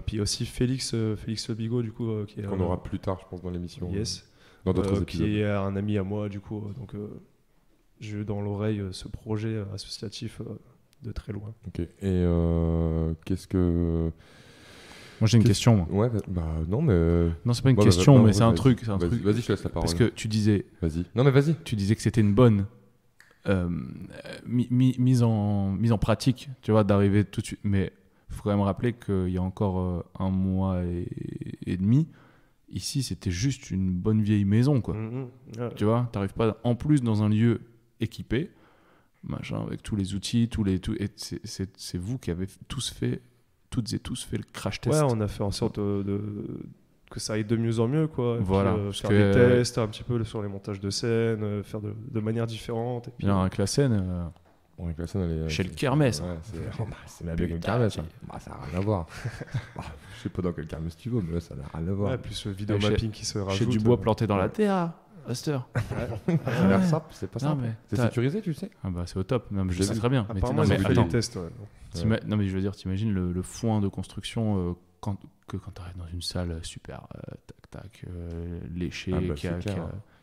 Puis aussi Félix Bigot du coup qui est Qu'on aura plus tard, je pense, dans l'émission. yes, Dans d'autres épisodes. qui est un ami à moi du coup. Donc j'ai eu dans l'oreille ce projet associatif de très loin. Ok. Et qu'est-ce que Moi j'ai une question. Moi. Ouais, bah non mais. Non, c'est pas une Ouais, question, non, mais c'est un vas-y. truc. Vas-y, je te laisse la parole. Parce que tu disais Non mais vas-y. que c'était une bonne mise en pratique, tu vois, d'arriver tout de suite. Mais il faut quand même rappeler qu'il y a encore 1 mois et demi, ici, c'était juste une bonne vieille maison, quoi. Ouais. Tu vois, t'arrives pas en plus dans un lieu équipé, machin, avec tous les outils, et c'est vous qui avez toutes et tous fait le crash test. Ouais, on a fait en sorte que ça aille de mieux en mieux, quoi. Et Voilà, puis, parce faire que- des tests un petit peu sur les montages de scène, faire de manière différente. Et puis, Bien, avec la scène, Bon, avec la scène, elle est, chez le Kermesse. Ouais, c'est ma bien que le Kermesse. Hein. Bah, ça n'a rien à voir. Bah, je sais pas dans quel Kermesse tu vas, mais là, ça n'a rien à voir. ouais, plus le vidéo mapping qui se rajoute. Chez du bois planté dans la terre, Aster. Ça a l'air simple, c'est pas Non, simple. mais C'est t'as- sécurisé, tu sais. Ah bah c'est au top. Non, mais je J'ai sais vu. très bien. Mais Apparemment, non, ils mais ont fait attends. des tests. Ouais. Non, mais je veux dire, t'imagines le foin de construction quand t'arrives dans une salle super tac, léchée, Ah bah, qui a c'est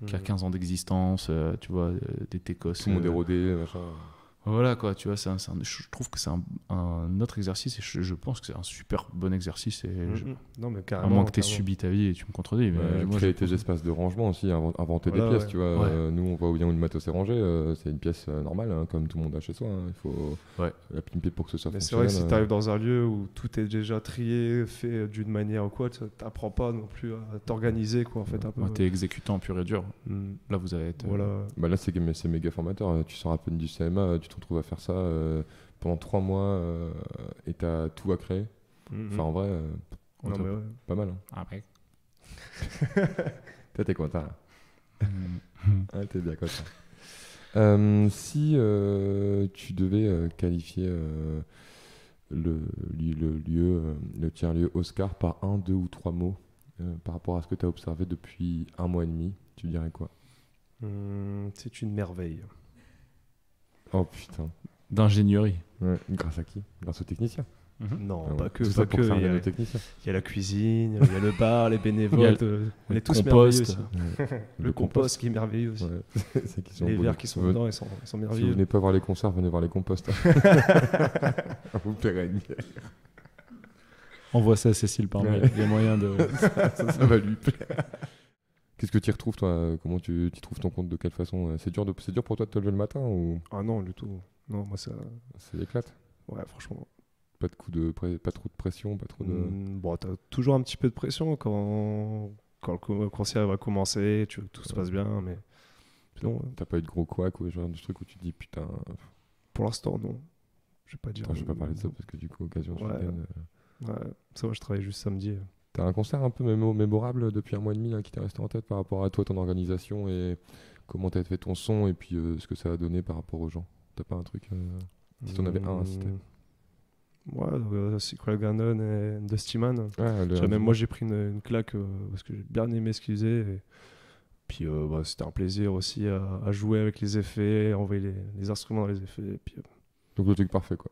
clair. 15 ans d'existence, tu vois, des técos. Tout le monde est rodé, machin. Voilà quoi, tu vois, je trouve que c'est un autre exercice et je pense que c'est un super bon exercice. Et Non, mais à carrément. moins que t'aies carrément. subi ta vie et tu me contredis. Mais Ouais, moi, créer je tes pense- espaces de rangement aussi, inventer des Voilà, pièces, ouais. tu vois. Ouais. Nous, on voit bien où le matos est rangé. C'est une pièce normale, hein, comme tout le monde a chez soi. Hein. Il faut la pimper pour que ce soit Mais c'est vrai que si fonctionnel. tu arrives dans un lieu où tout est déjà trié, fait d'une manière ou quoi, tu n'apprends pas non plus à t'organiser, quoi, en fait, un peu. Ouais, t'es exécutant pur et dur. Mm. Là, vous allez être. Voilà. Bah là, c'est méga formateur. Tu sors à peine du CMA, tu te retrouves à faire ça pendant 3 mois et t'as tout à créer. Mm, Enfin, en vrai, non, mais ouais. pas mal. Hein. Ah, mec. Toi, t'es content. Hein. Ah, t'es bien content. Si tu devais qualifier le lieu, le tiers-lieu Oscar par 1, 2 ou 3 mots par rapport à ce que tu as observé depuis 1 mois et demi, tu dirais quoi? C'est une merveille. Oh putain. D'ingénierie. Ouais. Grâce à qui? Grâce aux techniciens. Non, Ah ouais. pas que. Tout ça Pas pour que. servir nos techniciens. Il y a la cuisine, il y a le bar, les Il y bénévoles. a On est le tous compost. merveilleux aussi. Ouais. Le compost qui est merveilleux aussi. Ouais. C'est qu'ils sont Les beaux. verres qui sont Venez- dedans, ils sont Si vous merveilleux. venez pas voir les concerts, venez voir les composts. Vous paierez une bière. Envoie ça à Cécile par mail. Ouais. Il y a moyen de. ça va lui plaire. Qu'est-ce que tu y retrouves, toi? Comment tu trouves ton compte? De quelle façon? C'est dur pour toi de te lever le matin ou Ah non, du tout. Non, moi ça. ça éclate? Ouais, franchement. Pas trop de pression, pas trop de. Bon, t'as toujours un petit peu de pression quand le concert va commencer, tu veux que tout se passe bien, mais sinon, T'as pas eu de gros couacs ou genre de truc où tu te dis putain. pour l'instant, non. Je vais pas dire. Attends, je vais pas parler de ça parce que du coup, occasion de Ouais. week-end, Ouais, ça va, je travaille juste samedi. T'as un concert un peu mémorable depuis 1 mois et demi là, qui t'est resté en tête par rapport à toi, ton organisation et comment t'as fait ton son et puis ce que ça a donné par rapport aux gens? T'as pas un truc Si t'en avais un, c'était. Ouais, Secret Garden et Dusty Man. Ah, Tu vois, même moi, j'ai pris une claque parce que j'ai bien aimé ce qu'ils faisaient. Et puis, bah, c'était un plaisir aussi à jouer avec les effets, à envoyer les instruments dans les effets. Et puis, Donc le truc parfait quoi.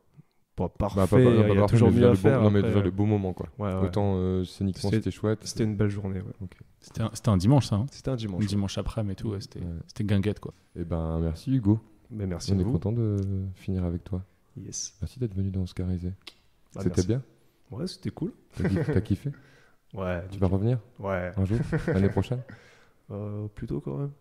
pas parfait, Bah, pas il y a parfait, toujours mais mieux déjà à le bon- faire. Non mais après. déjà le beau moment quoi. Ouais, ouais. Autant scéniquement C'était- c'était chouette. C'était une belle journée. Ouais. C'était un dimanche, ça. Hein. C'était un dimanche. Dimanche après-midi et tout. Ouais, c'était Ouais. c'était guinguette, quoi. Et ben merci Hugo. Mais merci On à est vous. content de finir avec toi. Yes. Merci d'être venu dans Oscarisé. Bah, C'était merci. bien. Ouais, c'était cool. T'as kiffé? Ouais. Tu vas revenir Ouais. un jour l'année prochaine? Plutôt quand même.